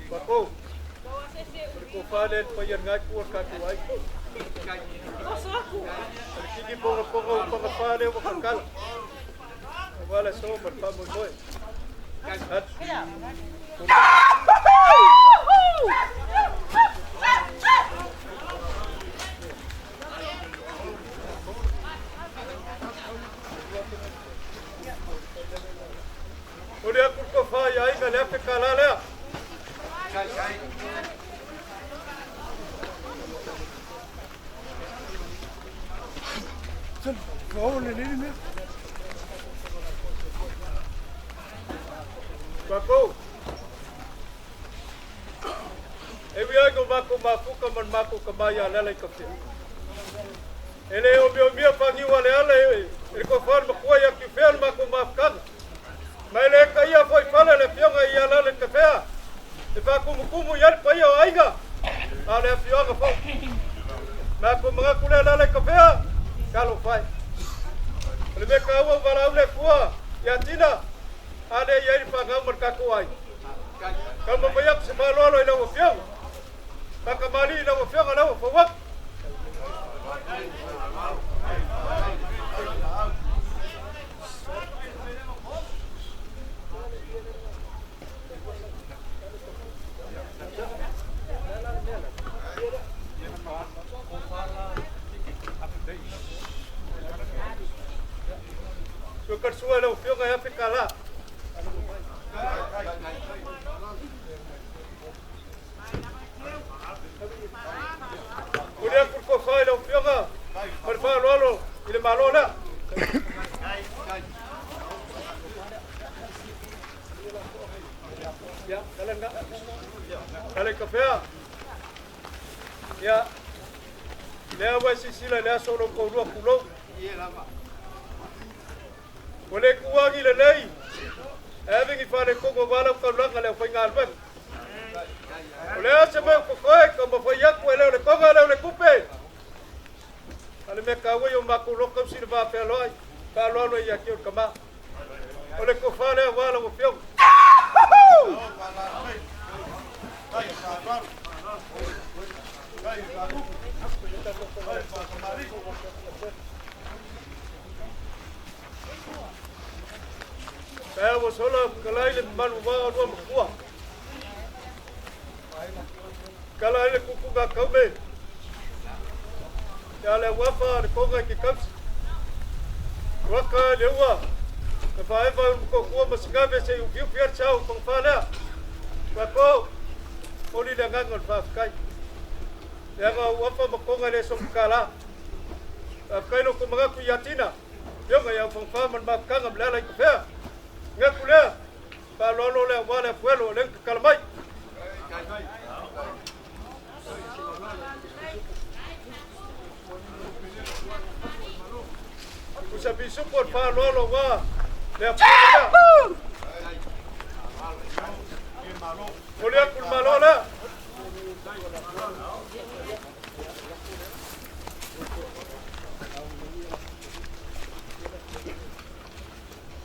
Bako. Berkufalen payerngat kuat katuai. Kini pongo pangapale o kakal. Wala so berpamon boy. Udah aku kau faham ini kan apa kalah lah. Bako. Ebi ay ko mafu ka man mako kabaya lalay kafe. Ele obi pangi wale ale ele ko fal makwa ya kifel mako mafkan. Maile kaya foi fala le fionga ya lalay kafe. E ba kumu yar payo aiga. Ale fionga fo. Mako mga kula lalay kafe. Kalau fai. Ele kawo wala ule kuwa ya tina. Ada yang dipanggil berkakuai. Kalau banyak sebalo ina wafiang, maka mali ina wafiang ala wafawak. Sukar suara wafiang ayah fikala. Udah kurko fai lo fioga. Berfa lo ile malo la. Ya, kalian enggak? Kalian kafe. Ya. Lewa sisila le solo ko 20. Boleh kuangi le lei. Having if I go bala ko lang ale foi ngalban. Ole sabe ko como foi yak wala le ko ngala le kupe. Ale me kawo yo makuro ko sirva peloi. Ka lo yak yo kama. Ole ko fale wala wo fio. Ai, wā rua makua. Kala ele kukunga kaume. Ia le wafa le konga ki kausi. Waka le ua. Ka whaewa kukua masingave se ukiu pia chau kong whanea. Wako, oni le ngangon whawhakai. Ia ngā wafa makonga le sokukala. Whakaino ko mga kuyatina. Yonga ya whangwhaman makanga mlela i kawhea. Ngā kulea. Whalolo le wale fuelo le kalamai. Kusa bisupon whalolo wa le fuelo. Olea kul malola.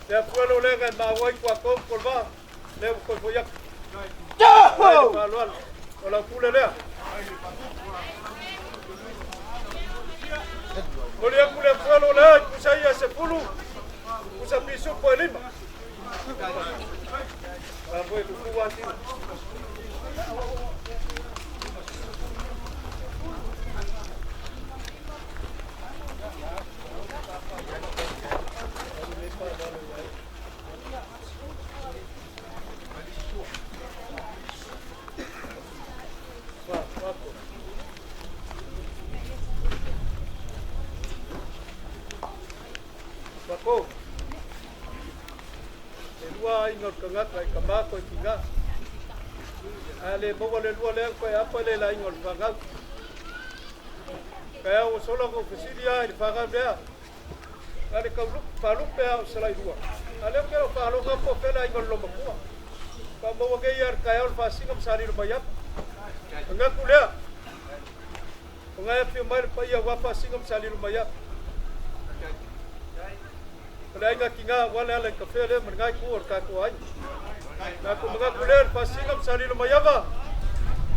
Le fuelo le ga ma wai kwa ko kolva. Le ko foyak. Yo! Palwal. Ola pule le. Olea kule fuelo le kusa ia se pulu. Kusa bisu po lima. Foi do assim. Bako. Lua ingot kangat kai kamako tinga. Ale bobo le lua le ko apa le la ingot fangau. Kaya o solo ko fisidia il fangau dia. Ale ka lu palu pe sala dua. Ale ke o palu ko po pe la ingot lo makua. Ka bobo ke yar kaya o fasingam sari lo bayap. Ngaku le. Ngai pe mai pa ya wa fasingam sari lo bayap. Kalau ingat kinga wala le kafe le mengai kur ka ko ai. Na ko mga kuler pasingam sali lumayaba.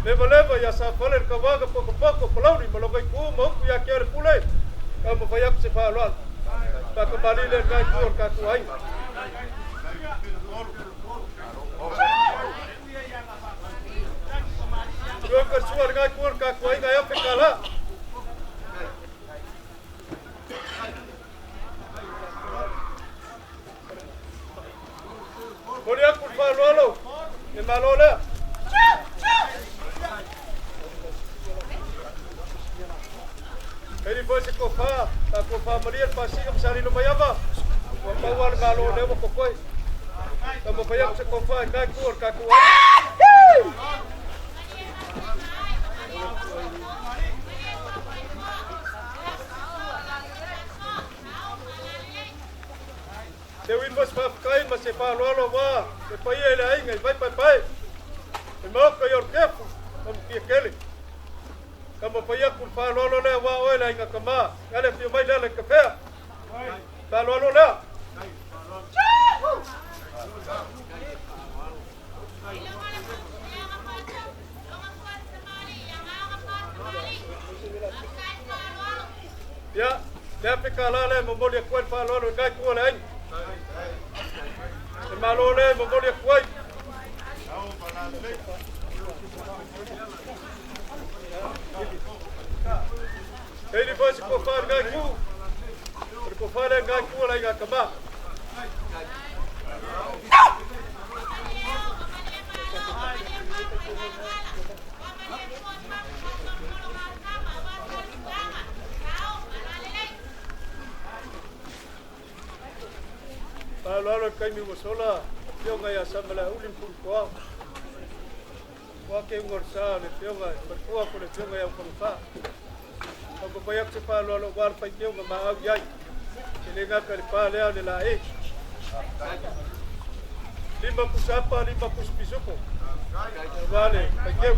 Leva ya sa faler ka waga poko palauri malogai ku mo ku ya ker pule. Ka mo fayak se falwal. Pa kembali le ngai kur ka ko ai. Yo ka suar ngai kur ka ko ai ngai apekala. Olha por falolo, e malola. Ele foi se cofa, a cofa Maria passinha sali no maiaba. O pawar malola mo kokoi. Tamo payap se cofa ngai kur ka ku. Dewin bos pakai masih palolo wa, depai ele ai ngai pai. E mo ko yor kefu, om kele. Kamo paya kun palolo le wa o ele ngai kama, ngale fi mai le kafe. Palolo le. Ya, dia pekala le mo mo dia kuat palolo ngai ku le ai. Malole mogolia kwai. Ele foi se cofar gaku. Por cofar gaku lá em Acabá. Lalo kai mi sola, pionga ya samala ulim pun kwa. Kwa ke ngorsa le pionga, berkuah ko le pionga ya konfa. Ako payak se pa lalo war pa pionga ma au yai. Ilenga ka pa le ale la e. 5 pusapa, 5 puspisuko. Vale, pakai.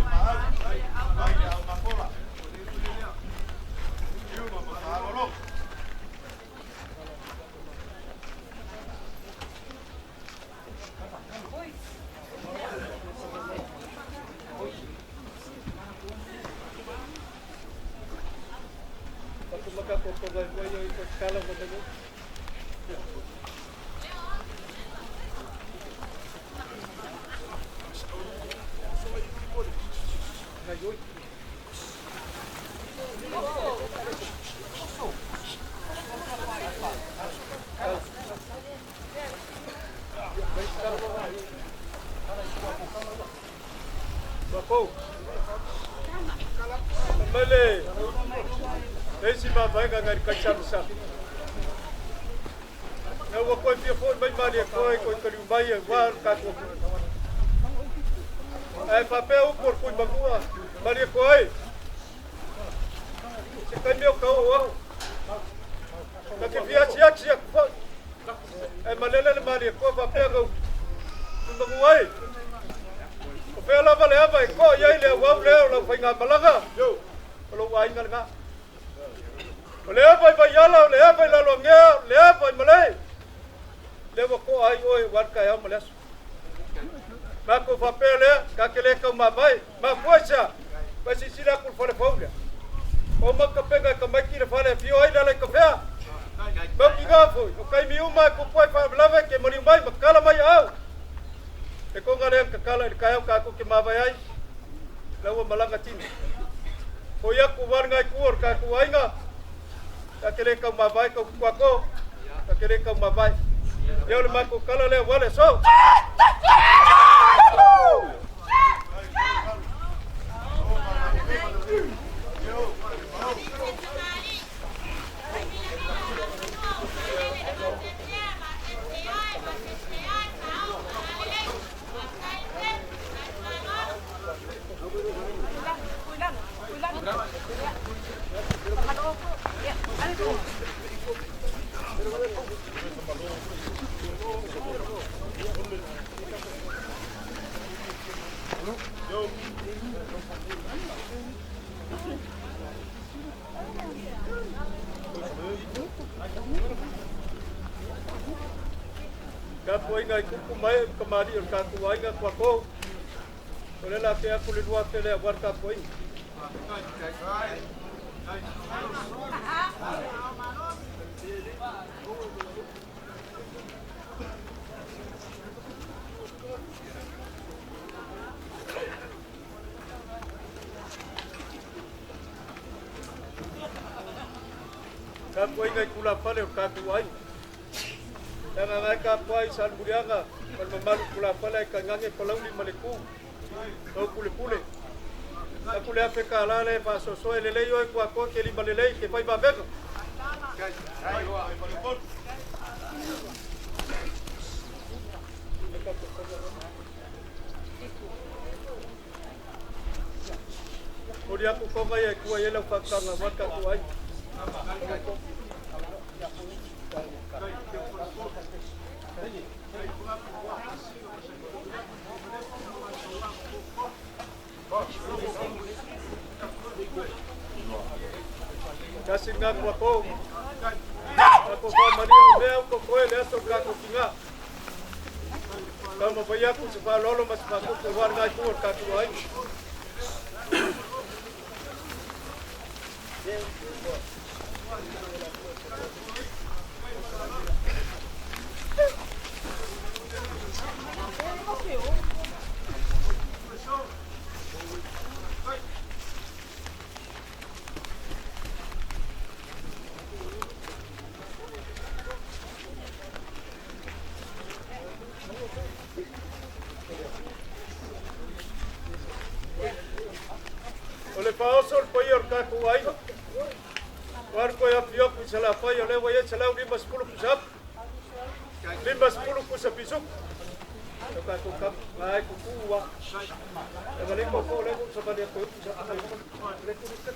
ko. Mele. Esi ma vai ga ngari kachamsa. Na wa ko fi fo mai mali ko kali mai wa ka ko. Ai papel por ku bagua. Mali ko ai. Se kanyo ka o. Na ke via chia ko. Ai malele mali ko papel go. Bagua ai. Pela vale ava ko ia ile wa le la fainga malaga yo lo wa inga nga le ava ba yala le ava la lo nge le ava malai le wa ko ai oi wa ka ya malas ma ko fa pele ka kele ka ma vai ma pocha pa si sila por fora faula o ma ka pega ka maki le fale fio ai la ka fa ba ki ga fo o kai mi uma ko poi fa lava ke mari mai ma kala mai au e ko ngare ka kala ka ya ka ko ke mavai ai lawa malanga tini ko ya ku war ngai kur ka ku ainga ka kele ka mavai ko ku ko ka kele ka mavai yo le ma ko kala le wale so Kapu inga kuku mai kamari or kaku inga kwako. Ole la ke aku le dua pele war kapu inga. Kapu inga kula pale or kaku inga. Tanga ngai ka pai san burianga pal mamalu kula pala ka ngange palauli maleku o pule aku le afe ka la le pa so so le le yo ko ko ke li balele ke pai ba veko Ori aku ko ngai ku ye la fa ka na wa ka tu ai Kasih ngak wako, aku kau mari mea ko koe le aso kako kinga. Kau mabaya ku sepa lolo mas paku keluar ngai ku kako ai. Ole paosol poyor kaku ai. War ko ya pio ku sala poyo le voy a sala uri mas pulu kusap. Limbas pulu kusap isuk. Kaku kap ai ku kuwa. Ya balik ko ko le ku sa dia ko sa ai ko le ku kat.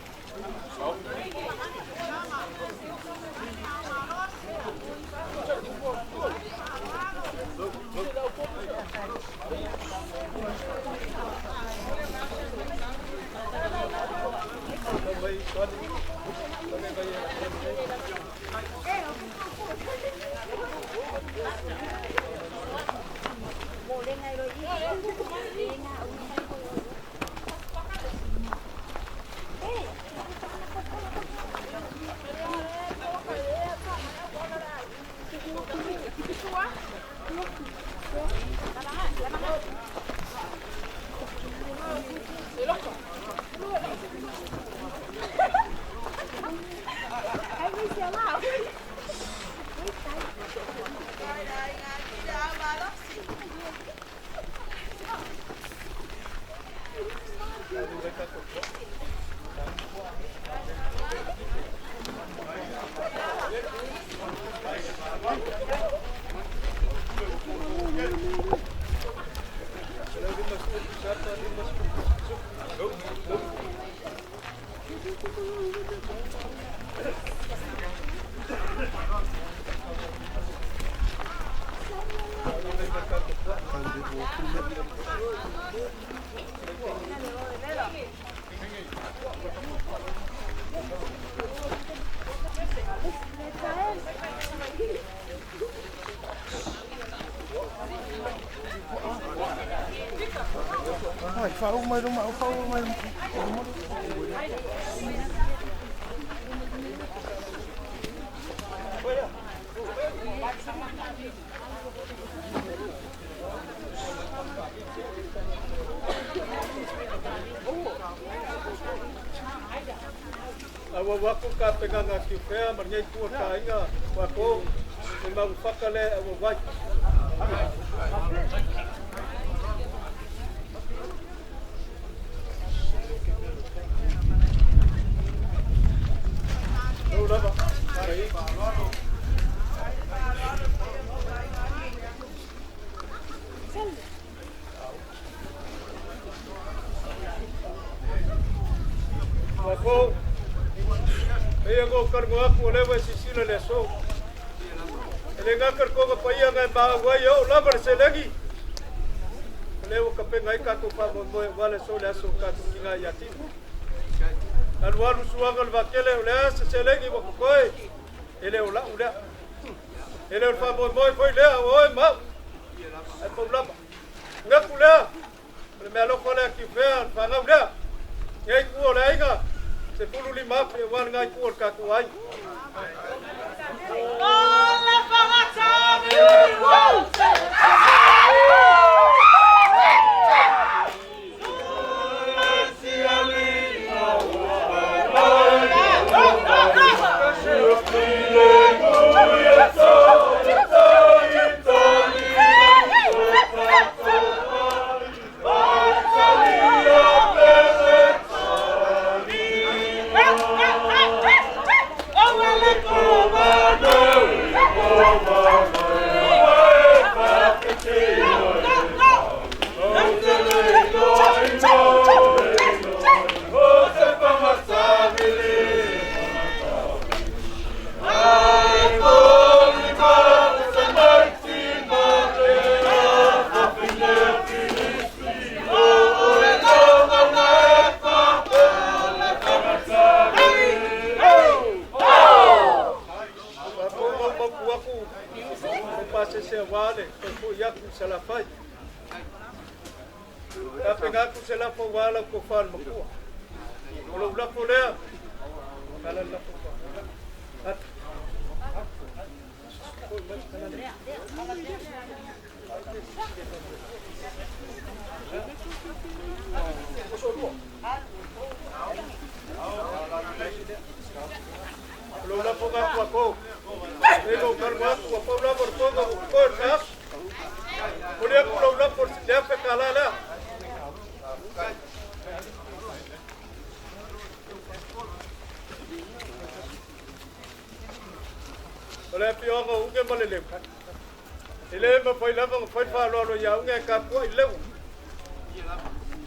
Awa wako ka penganga ki fea marngai ku ka inga wako e mau whakale awa wai. Tau raba, karai. Wako Ia go kargo aku lewa sisila le so. Ele ngakar ko ga paia ngai ba wa yo labar se lagi. Lewa ka pe ngai ka ko pa mo wale so le so ka kinga yati. Alwaru suangal vakele le se lagi ko koi. Ele ola ula. Ele fa mo foi le oi ma. Ai problema. Ngakula. Le melo ko le ki fe fa ngauda. Ngai ku le ainga. Se pulu lima pe wan ngai ku ka ku ai. Ola pangata mi Oleh piongo unge malele. Ile ma foi lava foi fa lo ya unge ka po ile.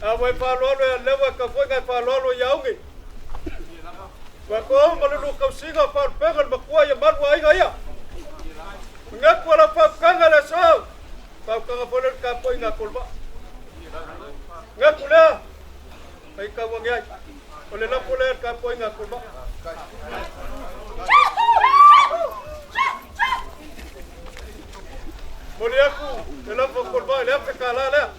A foi fa lo leva ka foi ka fa lo ya unge. Wa ko malulu ka singa fa pegal ma ko ya mar wa ai ya. Ngak wala fa kanga la so. Fa kanga poler ka po ina kolba. Ngak kula. Ai ka wangai. Ole la poler ka po ina kolba. Moliaku, ele foi colbar, ele foi calar, né?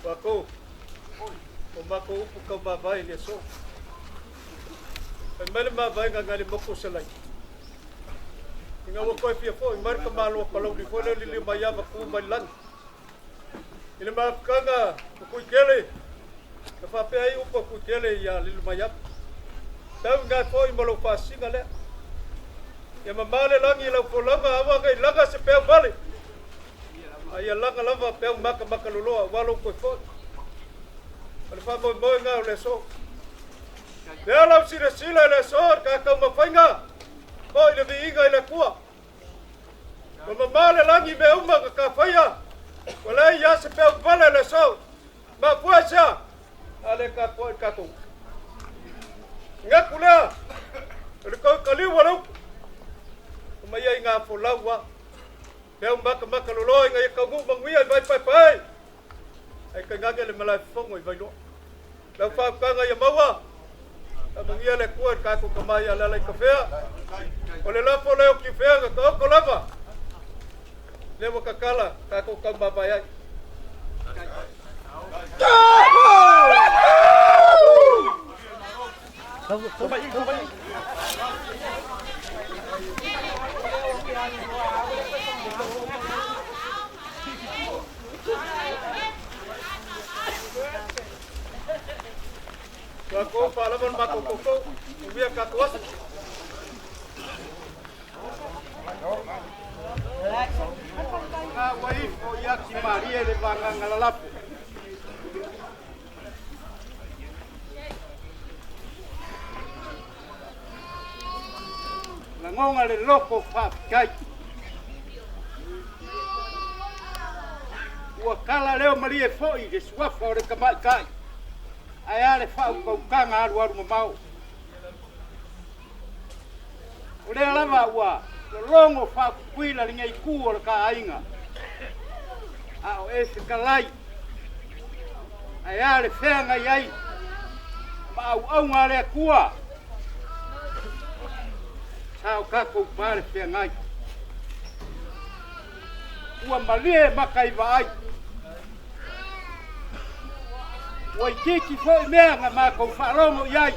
Paco, o Maco, o Cambavai, ele é só. Mas ele vai ganhar ele pouco se lá. Inga wa koe pia fo, marka malo palau di fo le li maya ba ku bailan. Ile ma kanga ku kele. Ka fa pe ai upo ku kele ya li maya. Tau nga fo i malo fasinga le. Ya ma male langi la fo langa awa ga laga se pe vale. Ai langa lava pe maka loloa walo ko fo. Al fa mo nga le so. Dia lau sila le so ka ka mafainga. Ko ile viinga ile kua. Mama male langi me uma ka faia. Wala ya se pe vale le so. Ma puasa. Ale ka po ka tu. Ngakula. Ele ko kali wala. Maya nga fo lawa. Kau maka loloi ngai kau ngu mangui ai vai pai. Ai ka ngage le malai fongo i vai lo. Lau fa ka ngai maua. Mangia le kuat ka ko kamai ala lai kafea. Ole la fo le ki fea ka ko lava. Le mo kakala ka ko ka babai ai. Ako palaman makokoko, ubiya katuas. Wai o yaki Maria le banga ngalalapu. Langonga le loko fa kai. Wakala leo Maria foi de swafa o kamai kai. Ai ale fa ko kanga aru mamau. Ole lava wa longo fa kuila linga iku o ka ainga. A o ese kalai. Ai ale fenga yai. Ma au ngale kua. Sao ka ko pare fenga. Ua malie makai vai. Oi kiki foi mea ma ko farongo yai.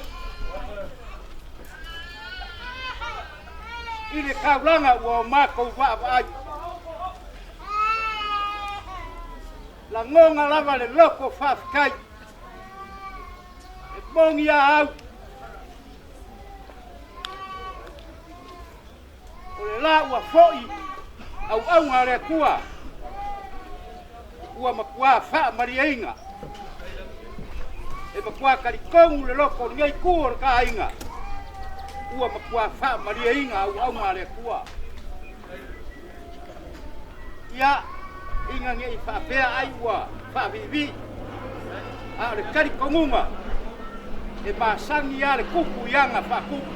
Ile kaulanga wa ma ko va vai. La ngonga lava le loko fa kai. E bong ya au. Ole la wa foi au ngare kua. Ua makua fa mariainga. E makua karikongu le loko ngai kuor ka inga. Ua makua fa maria inga au ngare kua. Ia inga ngai fa pea ai ua fa vivi. A le karikongunga. E masangi ya le kuku yanga fa kuku.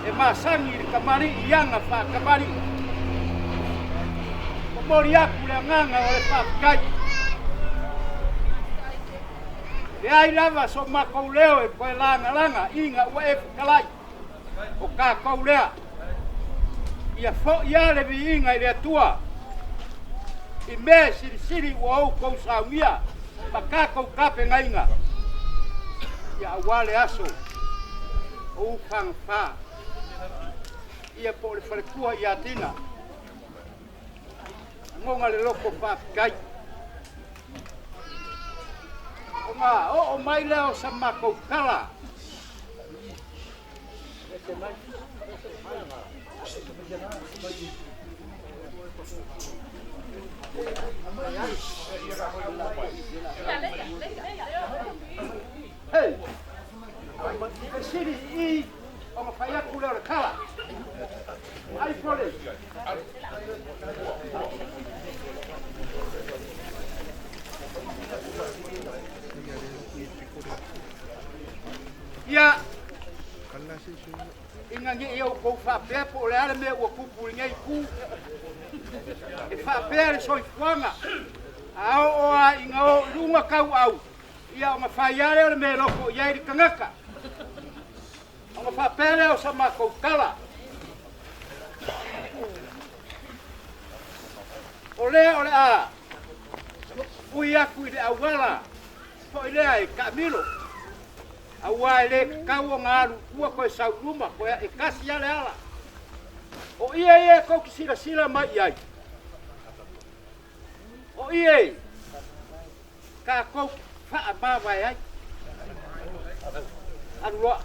E masangi le kamari yanga fa kamari. Mori aku le nganga o le fa kai. E ai lava so mako leo e koe langa inga ua e kalai. O ka kou lea. Ia fo ia le vi inga i le atua. I me siri ua au kou saungia. Ma ka kou kape ngainga. Ia awale aso. O ukang fa. Ia po le whalekua i atina. Ngonga le loko fa kai. O mai leo sa mako kala. Hey, the city is on a fire cooler kala. I follow. Ya, ingangi eu ko fa pe po le ale me o kupu ngai ku. E fa pe le soi fuanga. Ao o inga o lunga kau au. Ia o fa yale le me loko ia i kangaka. O fa pe le o sama ko kala. Ole a. Uia ku de awala. Foi le ai Camilo. Awai le kau ngaru ua koe sauruma koe e kasi ale ala. O ie kou ki sila mai ai. O ie ka kou faa mawai ai. Anu loa.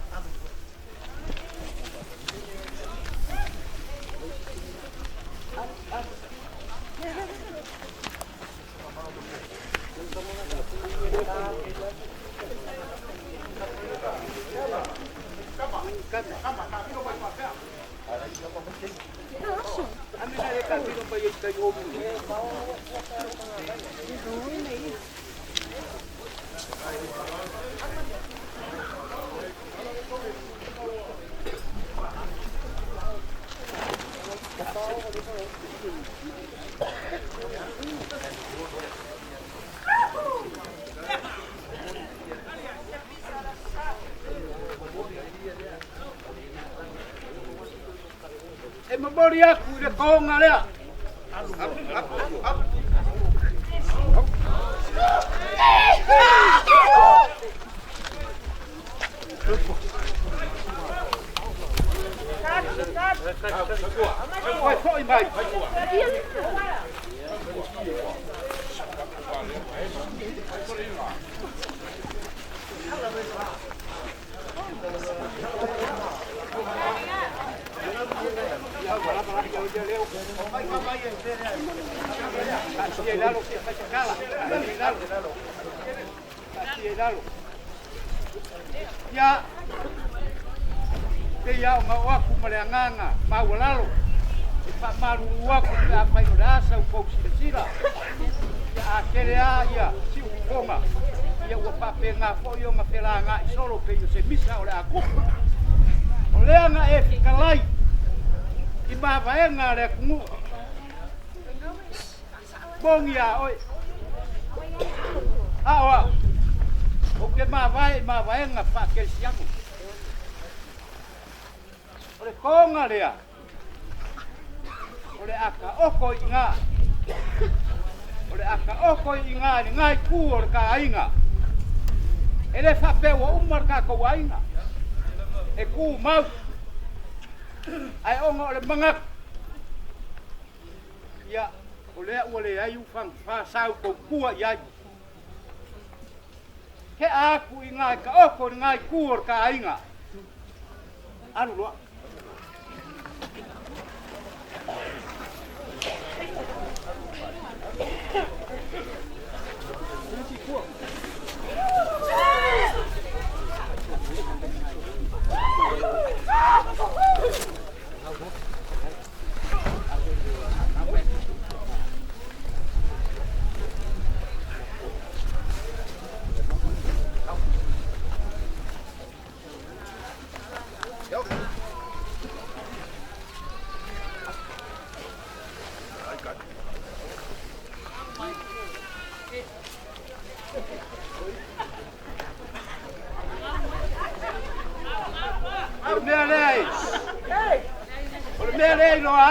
aku le konga lea. Oi, foi mai. Ya, ke ya ma waku maleanganga mawalalo pa maru waku la pai rasa u sila ya akere ya si ukonga ya wa papenga fo yo mafelanga solo pe yo se misa ole aku ole anga e fikalai i mavaenga le kungu bongia oi awa o ke mavaenga pa ke siaku ole konga lea ole aka oko inga ole aka oko inga ni ngai ku or ka inga ele fa pe wo umar ka ko inga e ku mau ai ongo ole mangak ya ole ai ufang fa sau ko ku ya ke aku inga ka oko ngai ku or ka inga anu lo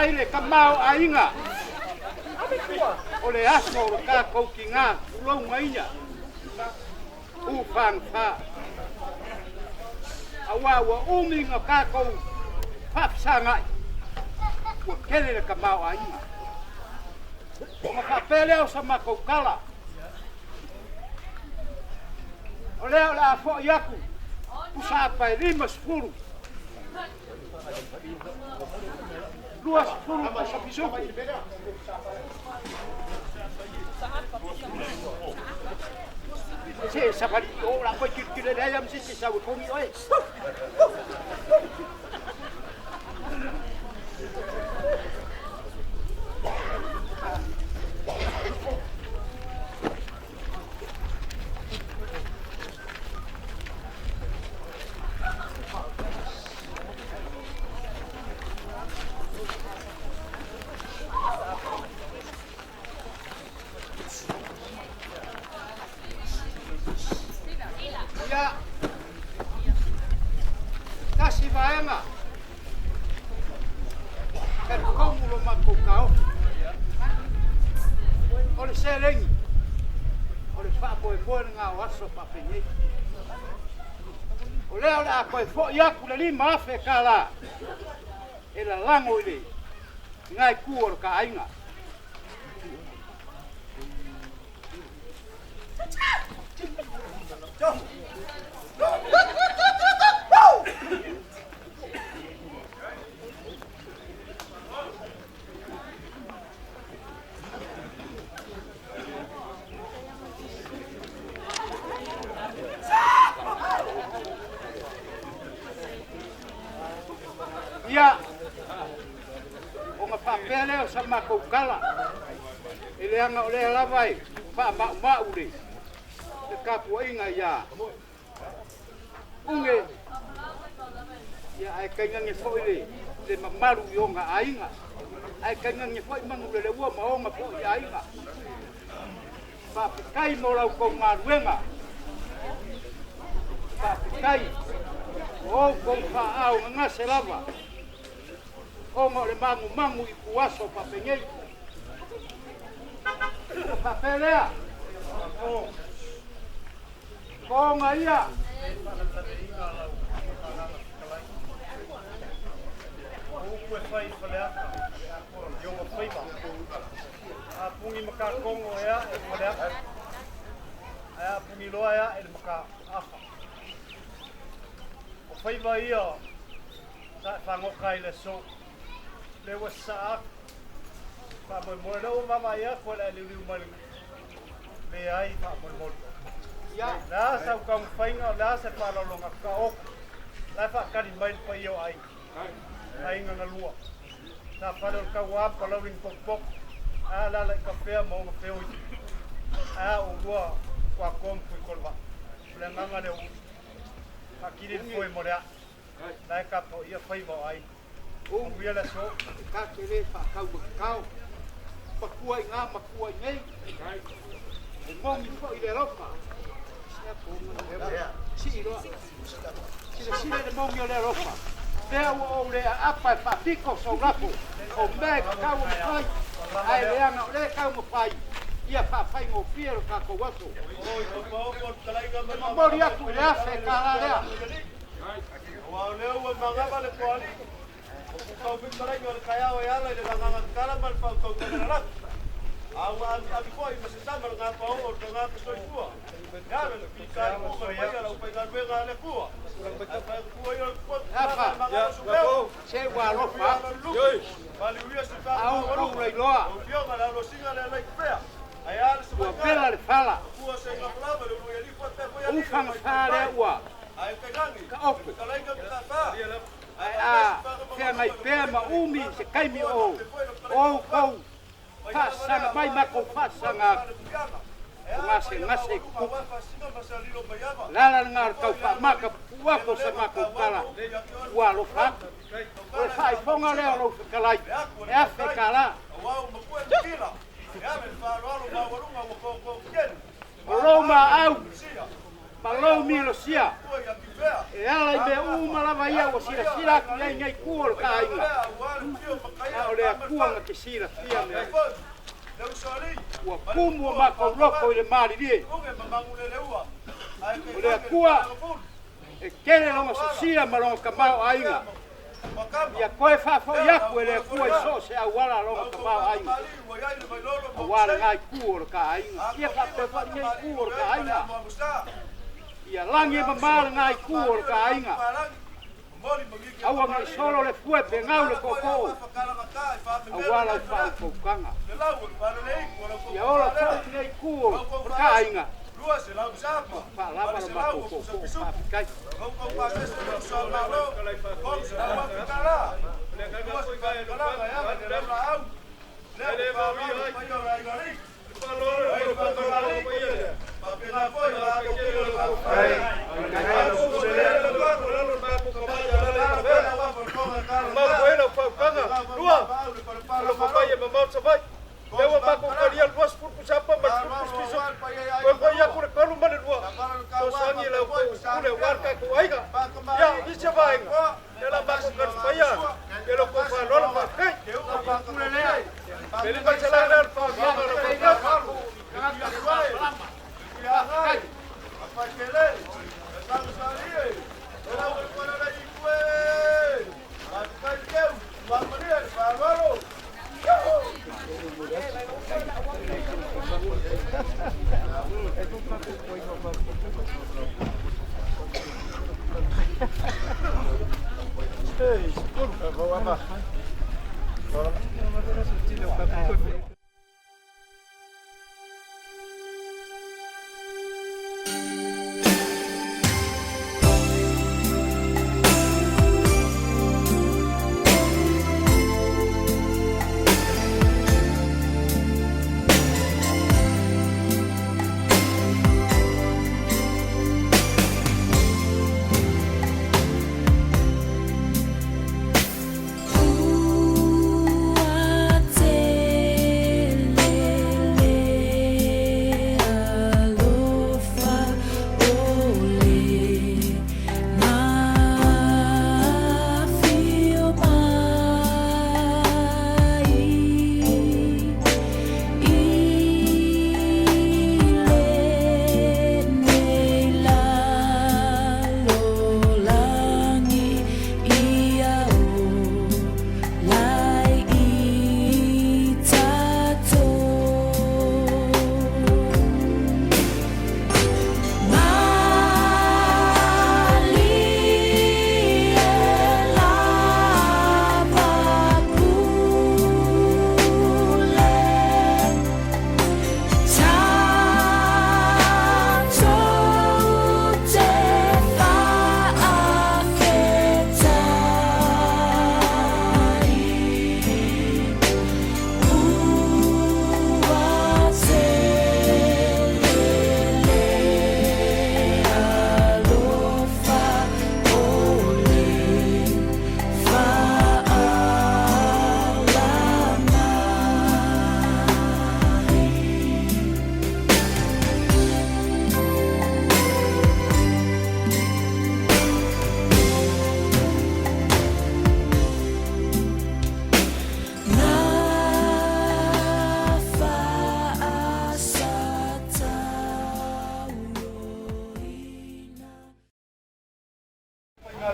Aile kamau ainga ole aso ka ko kinga lo ngainya u fang fa awa umi nga ka ko pap sanga ko kele kamau ainga o ma papele o sama ko kala ole ala fo yaku usapa rimas furu luas furu sa pisuku se sakali ora ko kikile ayam sisi sa ko mi oi lima fe kala ela lango ile ngai kuor ka ainga ya o nga papele o sama ko kala ile anga ole lavai pa ma ule te kapu inga ya unge ya ai kanga nge fo ile le mamaru yo nga ainga ai kanga nge fo mangu le wo ma o nga fo ya ainga pa kai mo la ko maruenga pa kai o ko fa au nga se lava Kongo le mangu i kuaso papengei. Papelea. Konga ia. Uku e whai whaleaka, ionga whaiva. A pungi maka kongo ea e whaleaka. A pungi loa ea e maka awha. O whaiva ia, sa e whangoka i le so. Le wa saak. Wha moe moe lau mama ia, koe la e liu mali. Le ai wha moe moe. La sa ukang whainga, la sa whalolonga ka oku. La wha kari mail pa iyo ai. Ainga na lua. Na whanau ka wapa lauring pok. A lala i ka whea maunga wheo i. A o lua kwa kompu i kolwa. Le nganga le u. Hakiri fwoi morea. Na e ka po ia whaiva ai. Uia le so. Ka kere whakau makau. Makua i ngā, makua i ngei. E mongi po i le ropa. Si roa. Sile le mongi o le ropa. Lea o lea apa e whapiko so rapo. O mea kau o pai. Ai leanga o lea kau o pai. Ia whawhai ngō whiero ka ko wato. Mori atu i lea whe ka lea. Wa leo wa mangaba le poali. O kau pintarai o le kaiao e ala i le nganga kara mal pau tau tau rak. Awa abi koi ma se tama ngā pau o te ngā kastoi kua. Ia le pikai o ka ia la upai ka ruenga le kua. Kua ia kua Afa, se wa ropa. Vale uia se tama. Au kou rei loa. O fionga la lo singa le lai pea. Ai ala se Ua pela le fala. kua se ngā plama le uia li kua te koia. Ufanga whare ua. Ai kai gangi. Ka oku. Ka lai ka ta ta. Ai a, whea mai pēr ma umi se kaimi o. O kou. Whasanga mai mako whasanga. Ngase kuku. Lala ngā kau whamaka puako sa mako kala. Ua lo wha. O whai whonga leo lo whakalai. E awhi kala. O lo ma au. Ma lo milo sia. E ala i me umalawa ia o sira sira ki ai ngai kua lo ka inga. O lea kua nga ke sira sia me. Ua pumu o mako loko i le maari rie. O lea kua e kere longa sa sira ma longa kamao ainga. Ia koe whafo iaku e lea kua i so se au wala longa kamao ainga. O wala ngai kua lo ka ainga. Ia whapewa ngai kua lo ka ainga. Ia langi e mamara ngai kua lo ka ainga. Aua ngai solo le fue pe ngau le koko. Awala u whau koukanga. Ia ola kua ngai kua lo ka ainga. Whalama lo mako koko whapikai.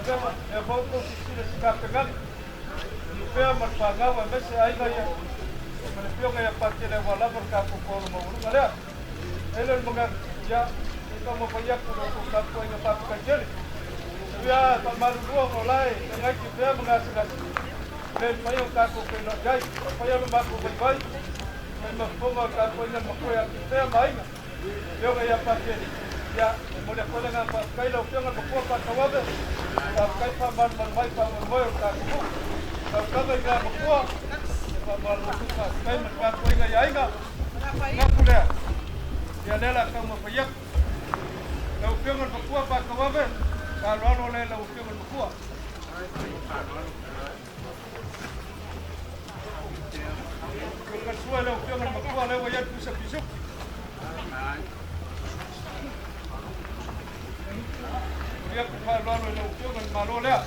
pema e foto sile sikapengan pea marpanga wa mese ai ga ya mele pio ga ya pakele wala berka ko ko mo ngulu ngala ele mga ya ito mo pa ya ko ka ko nga pa ka jeli ya palmaru ko olai ngai ki pea mga sila le payo ka ko ke no jai payo ma ko bai ma ponga ka ko nga mo ko ya ki pea mai yo ga ya pakele ya mo le ko nga pa kai lo pio nga ko pa ka wa ka kai pa man mai pa mo ka ko kalau kita berkuah, baru kita kai mereka kau ingat ya ingat, nak pula, dia adalah kamu payah. Lau piangan berkuah pak kawabe, kalau oleh lau piangan berkuah. Bukan suai lau piangan berkuah, lau wajib bisa bisuk. Dia kalau oleh lau piangan malu le.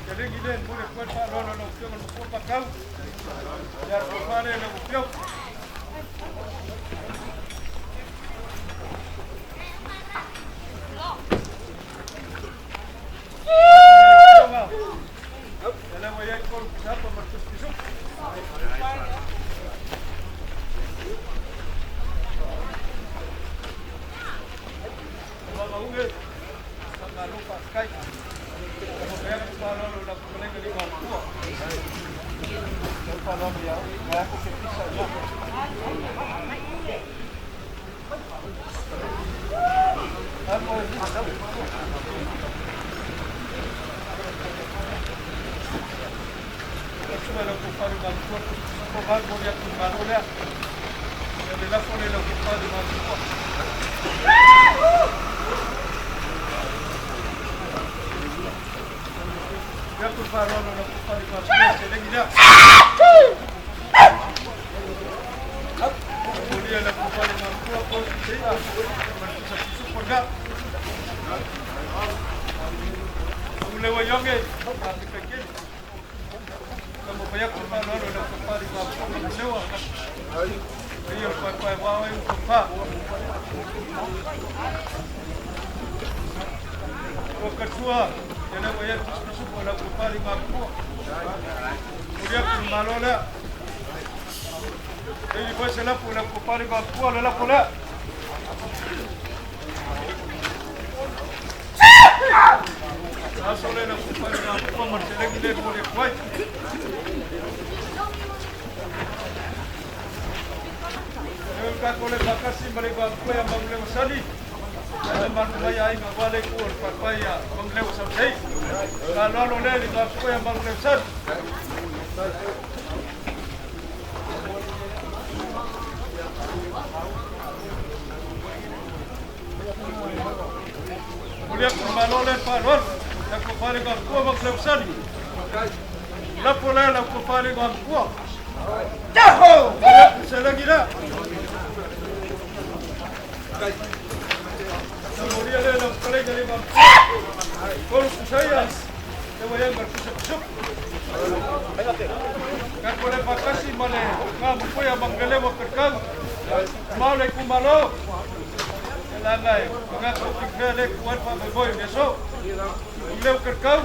Jadi gini, boleh kuat pak Rono nak pion nak kuat kau, biar kepala nak pion. Kalau wajah kau siapa merkus pisuk. Kalau mau ni, tak lupa kai. Saya kalau nak boleh jadi mampu. Kalau dia, aku kisah dia. Apa ini? Cuma nak kupari mampu. Kupari boleh aku malu dia. Jadi nak boleh nak kupari mampu. Ya kupari orang nak kupari mampu. Jadi dia. Boleh nak kupari mampu. Apa dia? Macam super gak. Boleh wayangnya. Tapi kekil. Kamu banyak kupari orang nak kupari mampu. Sewa. Ayo pai bawa yang kupa. Kedua, jadi wajib masuk dalam kupari mampu. Kemudian malu le. Jadi bos lah pula kupari mampu le pula. Asal le kupari mampu macam lagi le boleh buat. Kalau boleh bakasi mereka yang bangun masali. Teman saya ini boleh kuat papaya bangun sampai. Kalau oleh di aku yang bangun masal. Boleh kalau oleh parol, aku paling aku bangun masali. Laporan aku paling aku. Jauh, selagi dah. Kemudian ada kali jadi mampu. Kalau saya, saya yang berkusuk. Kan boleh bakasi mana? Kamu pun yang mengelak berkam. Malu kumalo. Langai, mengaku fikir kuat pada boy besok. Mengelak berkam.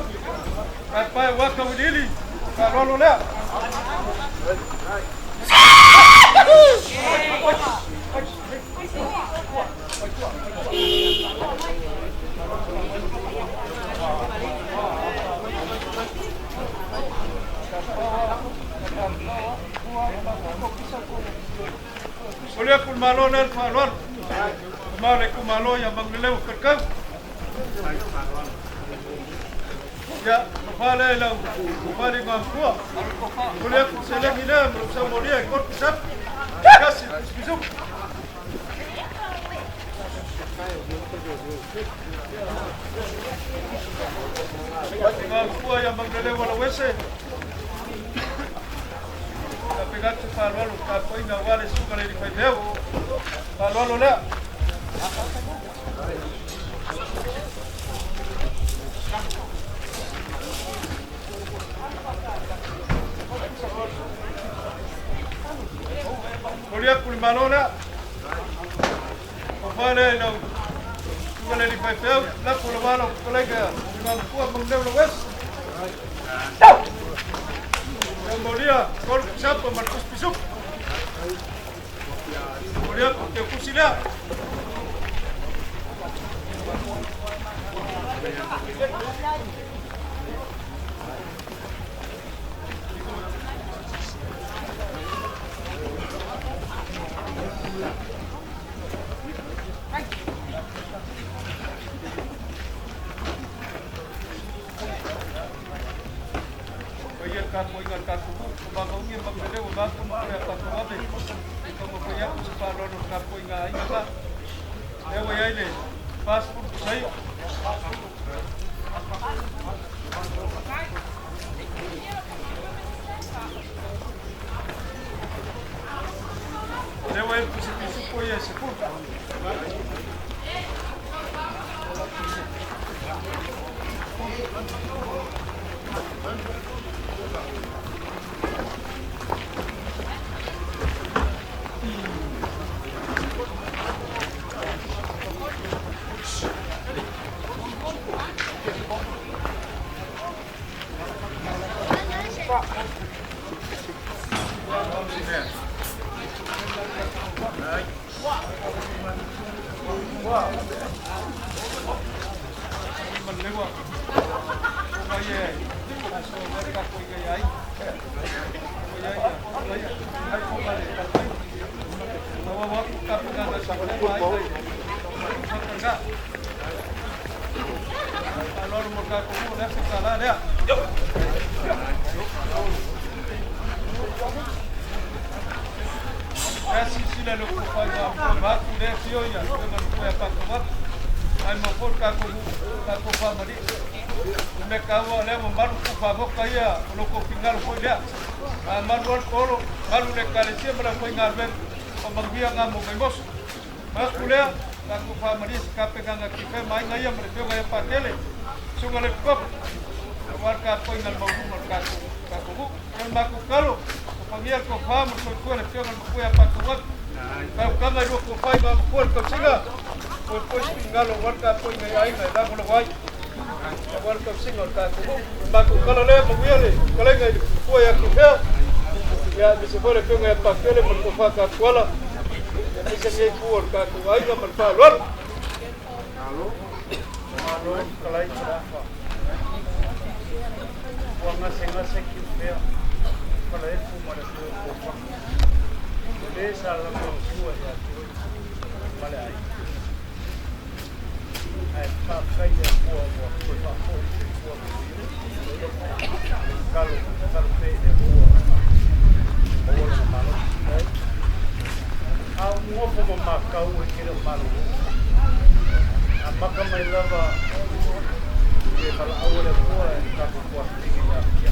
Apa waktu ini? Kalau le. Boleh aku malu dan falon. Malu aku malu yang mengelak kerkam. Ya, kepala lau, kepala mampu. Boleh aku seleng ini, berusaha boleh ikut pisap. Kasih pisuk. Mampu yang mengelak walau wese. Tapi kan falon, tapi ini awal suka lagi payah. Falon le. Boleh aku malu le. Vale, no. Vale, ni pa feo, la por lo malo, colega. No puedo poner lo ves. Moria, col chapo Marcos Pisuk. Moria, que fusilar. Kako ingat kako bagong yang bagdele bagong ya kako babe como que ya se paró no kako ingat ingat ewa ya ile passport sai ewa el que se piso poia se puta Kuala, ini saya kuat kaku, ayo berpaluan. Malu, kalau itu apa? Uang ngasih kita, kalau itu mana tu apa? Jadi salam semua ya, mana ay? Tak kaya buat kalau dia buat, awal malu. Au mua como macau e kira malu. A maca mai lava e fala awale boa e ka ko ko tiki ya.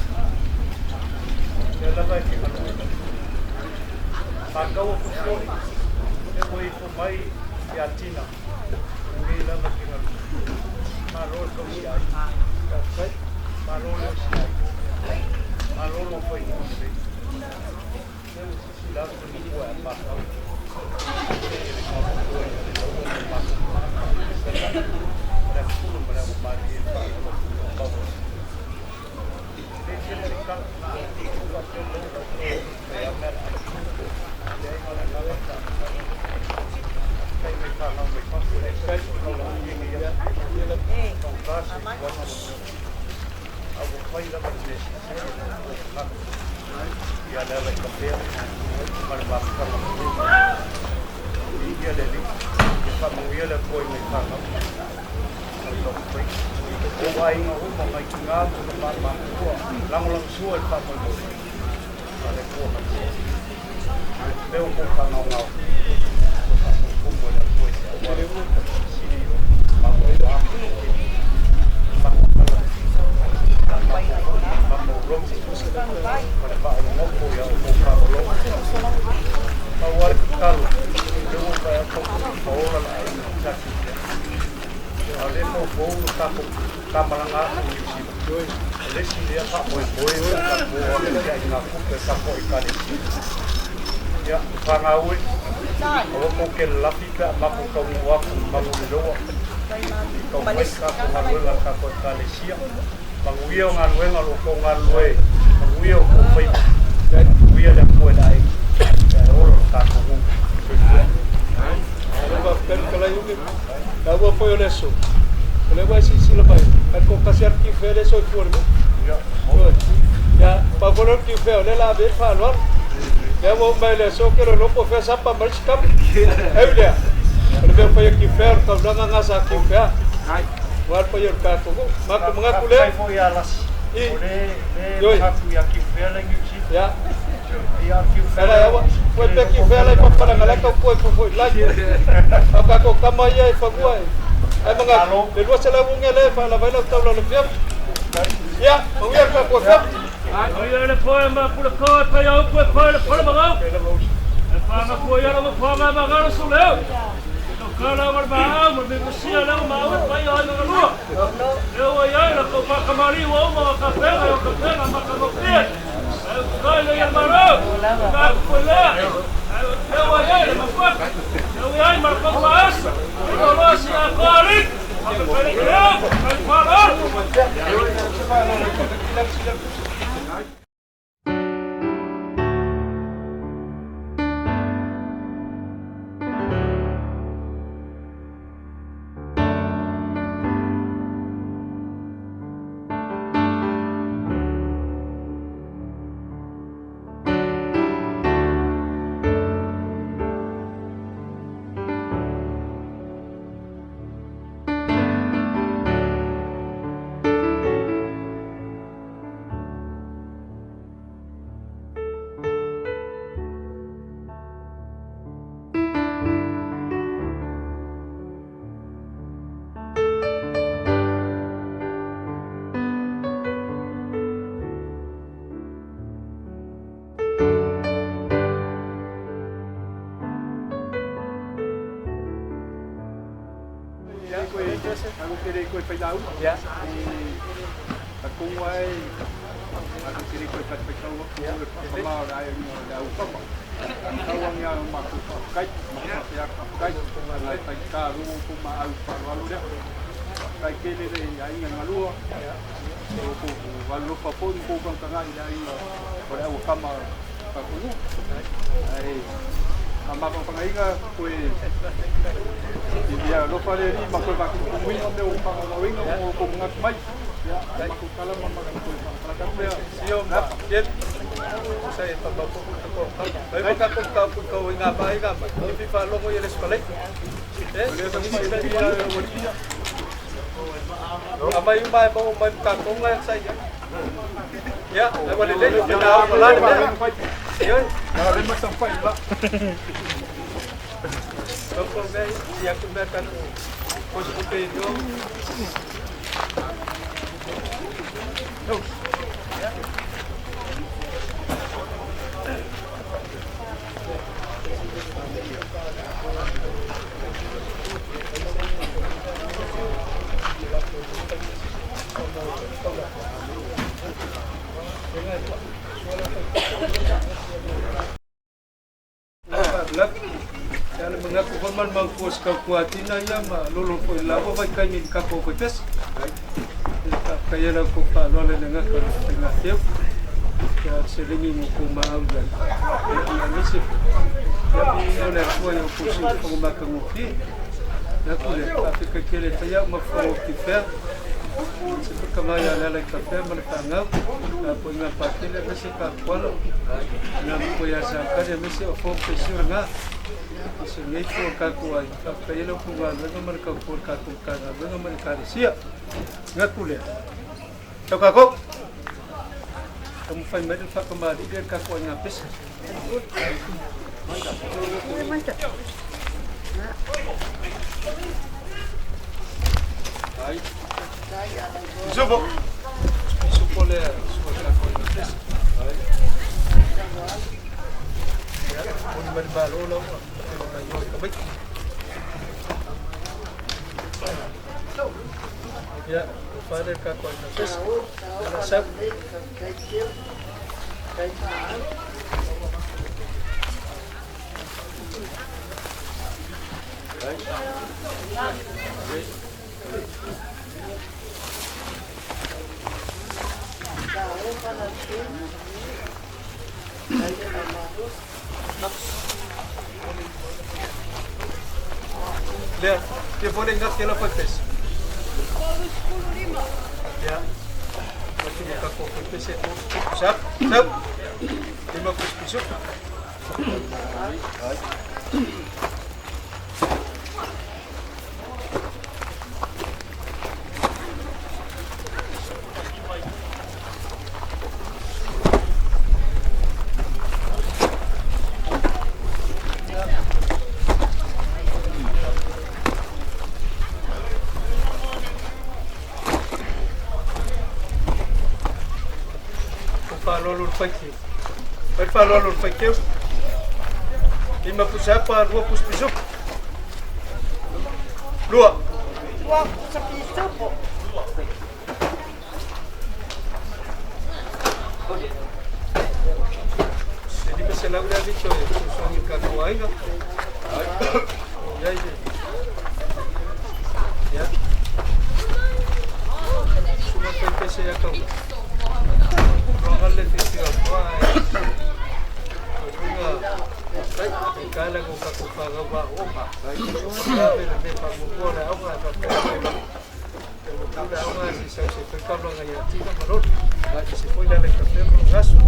E lava e ka ko. Macau ko ko e voi ko mai ya tina. E lava ki ka. Malo ko mi ai. Ka sai malo le sai. Malo lo foi ko se. Lava ko ko e macau. Ya, pangawi. Awa ko ke lafi ka mako ka wa mangu lo. Kau mai ka ko ngalwe ka ko Malaysia. Manguio ngalwe ngalo ko ngalwe. Manguio ko mai. Dan wia da ko dai. Ya ro ka ko. Ba per kala yumi. Da wa foi leso. Le vai si sila bai. Kan ko kasiar ki fere so forma. Ya. Ya, pa color ki fere le la ver fa lo. Ya mo mai leso que lo po fe sapa mar skam. Eulia. Le fa ki fere ka danga ngasa ki fere. Ai. War pa yor ka ko. Mak mga kule. Ai mo ya las. Oi. Aku ya ki fere ngi. Ya. Ya ki fere ya wa. Foi pe ki fere pa para ngala ka ko foi la. Aka ko kamaya fa kuai. Ay mga dua sila ngele fa la vaina tawla le fiam. Ya, uya ka ko fiam. Ay, le poe ma pula ko pa yo ko pa le poe ma. E pa ma ko ya no pa ma ma ga so le. No kala war ba mo me ko sia la ma wa pa yo no lu. Yo ya la ko pa kamari wo ma ka pe yo ka pe ma ka mo pe. Ko le ya ma ro. Ka ko le. Yo ya le ma ko. Yo ya ma ko pa as. Yo lo si a qarik. Aku balik ya. Al farar. Aku kira ikut pai tahu. Ya. Aku ai aku kira ikut pai tahu aku mau ai dah apa. Tahu yang maksud kai, maksud ya kai lai pai tahu aku mau paru dia. Kai kene ni ai yang malu. Aku walu papun ku kan tengah ai pada aku kama aku. Ai ama ko pangainga ko dia lo fare ri ma ko ba ko muy onde o pa lo winga o ko ngat mai ya dai ko kala ma ma ko para ka me sio na bien sai pa ba ko ko bai ka ko winga ba ai ga ma ni fa lo ko yeles pale le sa ni sai dia woni ama yung ba ba mai ka ko ngai sai ya le wale le na wala de yun na rin magsampay ba. Doktor guys, siap kumbakan pos itu. Kalau mengaku formal mangkus kau kuatina ya ma lolo ko labo vai kami ka ko pes. Kaya na ko pa lolo nga ko tengah tiap. Ya selingi mo ko maaulan. Ini sih. Tapi oleh ko yung pusi pangmakang mo ki. Ya ko le tapi kekele taya mafo ki fer. Seperti kamaya lalai kafe meletangau, apa yang pakai le mesti kakual, yang kuya sangka dia mesti ofok pesur ngah. Sungai tu kakuai, kafe lo kuat, dengan mereka kuat kakukan, dengan mereka siap, ngah kuliah. Tahu kakak? Kamu faham macam apa kembali dia kakuan ngapis? Baik. Subo. Subo le suara kau ini. Ya, pun berbalo lo. Baik. Ya, pada kau ini. Sab. Lea, que boleh ingat kela pepes. Ya. Macam muka kau pepes itu. Sap. 50 pisuk. Falou fakir. Lima puluh siapa? 20 pisuk. Dua. 20 pisuk. Jadi masalah udah bicara. Suami kau aja. Ya ini. Ya. Semua pepes saya kau. Orang lebih siapa? Kala ko kakupaga ba opa sabi na may pagmumura ako nga kaya ako nga si Sauce pagkabla nga yatina marot si po na nagkapir ng gaso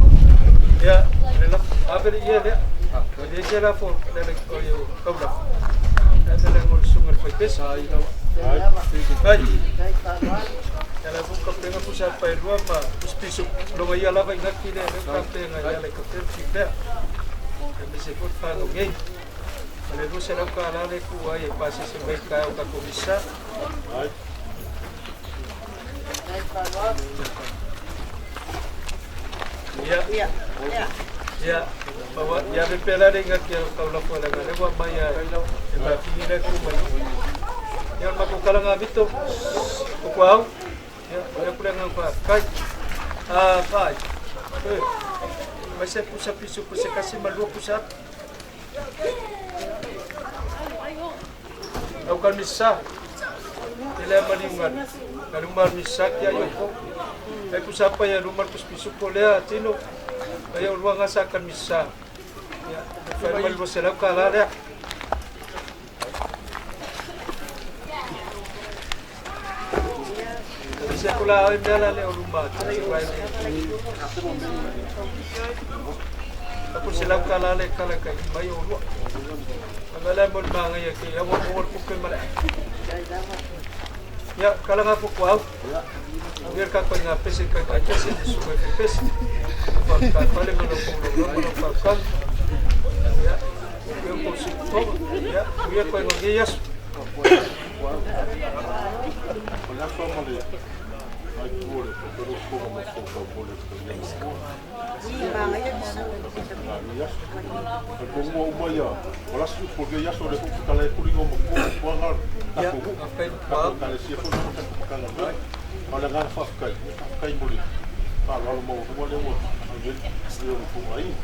ya nilap abel iya dia dia jela po na nagkoyo kabla nasa lang ulsungal pagpes ay kala po kapre nga po sa pailwa ma puspiso lumaya labay nga kine kapre nga yalay kapir kipya Kasi po paano ngayon? Malalo sa lang kaalalay ko ay pasi si may kayo kakumisa. Ya, bawa ya bepela dengan kaya kaulah ko lang ano wa maya. Iba pinila ko man. Yan makukala nga bito. Kukuaw. Ya, wala ko lang ang pa. Kay. Kay. Masih pusat pisu pusat kasih malu pusat. Aku kan misah. Ilai malingan. Rumah misah kia yoko. Aku siapa ya rumah pisu kolea tino. Ayo ruang asakan misah. Ya, kalau malu selap kalah dia. Saya pula ada le rumah. Aku silap kala le kala kai mayo ro. Agala mon manga ya ki ya mon ko ke mala. Ya kala nga ko au. Biar ka ko nga pese ka ka pese di suwe pese. Ka pale mo ko ka. Ya. Yo ko si to. Ya, biar ko nga giyas. Olha só, Maria. Ai, por, pero como me sopa por esto ya. Como uma ya. Olha só, porque ya sobre o que cala por igual com a Ya, apa itu? Kalau siapa pun makan kalau baik, malah ngan fakai, fakai boleh. Kalau mau semua lewat, ambil dia pun air.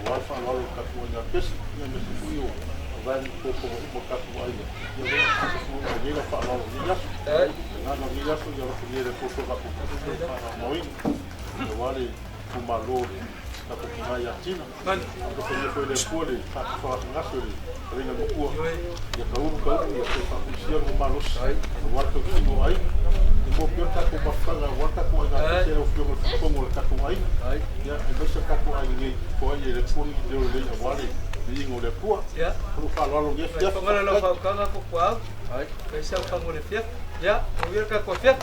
Awal kalau katunya pes, yang mesti puyo. Van poco katu air. Jadi semua dia kalau dia, kalau dia sudah dia poco katu. Mau ini, awal kumalor. Tapi kaya China, aku punya kue lekole, tak soal ngasuri, ringan buku, ya kau ya sepak usia malos, waktu itu ai, mau biarkan aku bakal, waktu aku ingat saya ufio pengol katu ai, ya besok katu ai ni, kau ya lekole dia oleh awal, dia ngoleh kuat, ya, kalau dia Ya, pengelola kau aku kuat, besok kamu lihat, ya, biarkan kau lihat.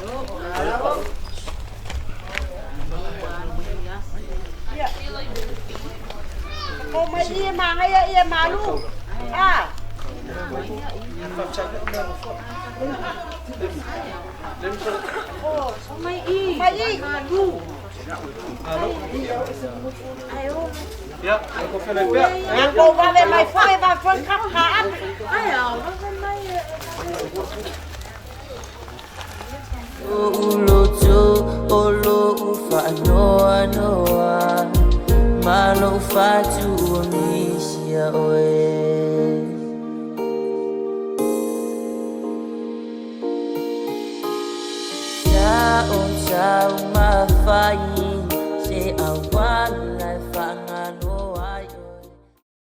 Oh, may iya mga iya malu. Ah. Oh, may malu. Ayo. Ya, aku kena lihat. Ako ba may fire ba from kapkaan? Ayo, ba may Uloto, olo ufa noa noa, malo fatu onisia oe. Sau mafai se awang lai whangano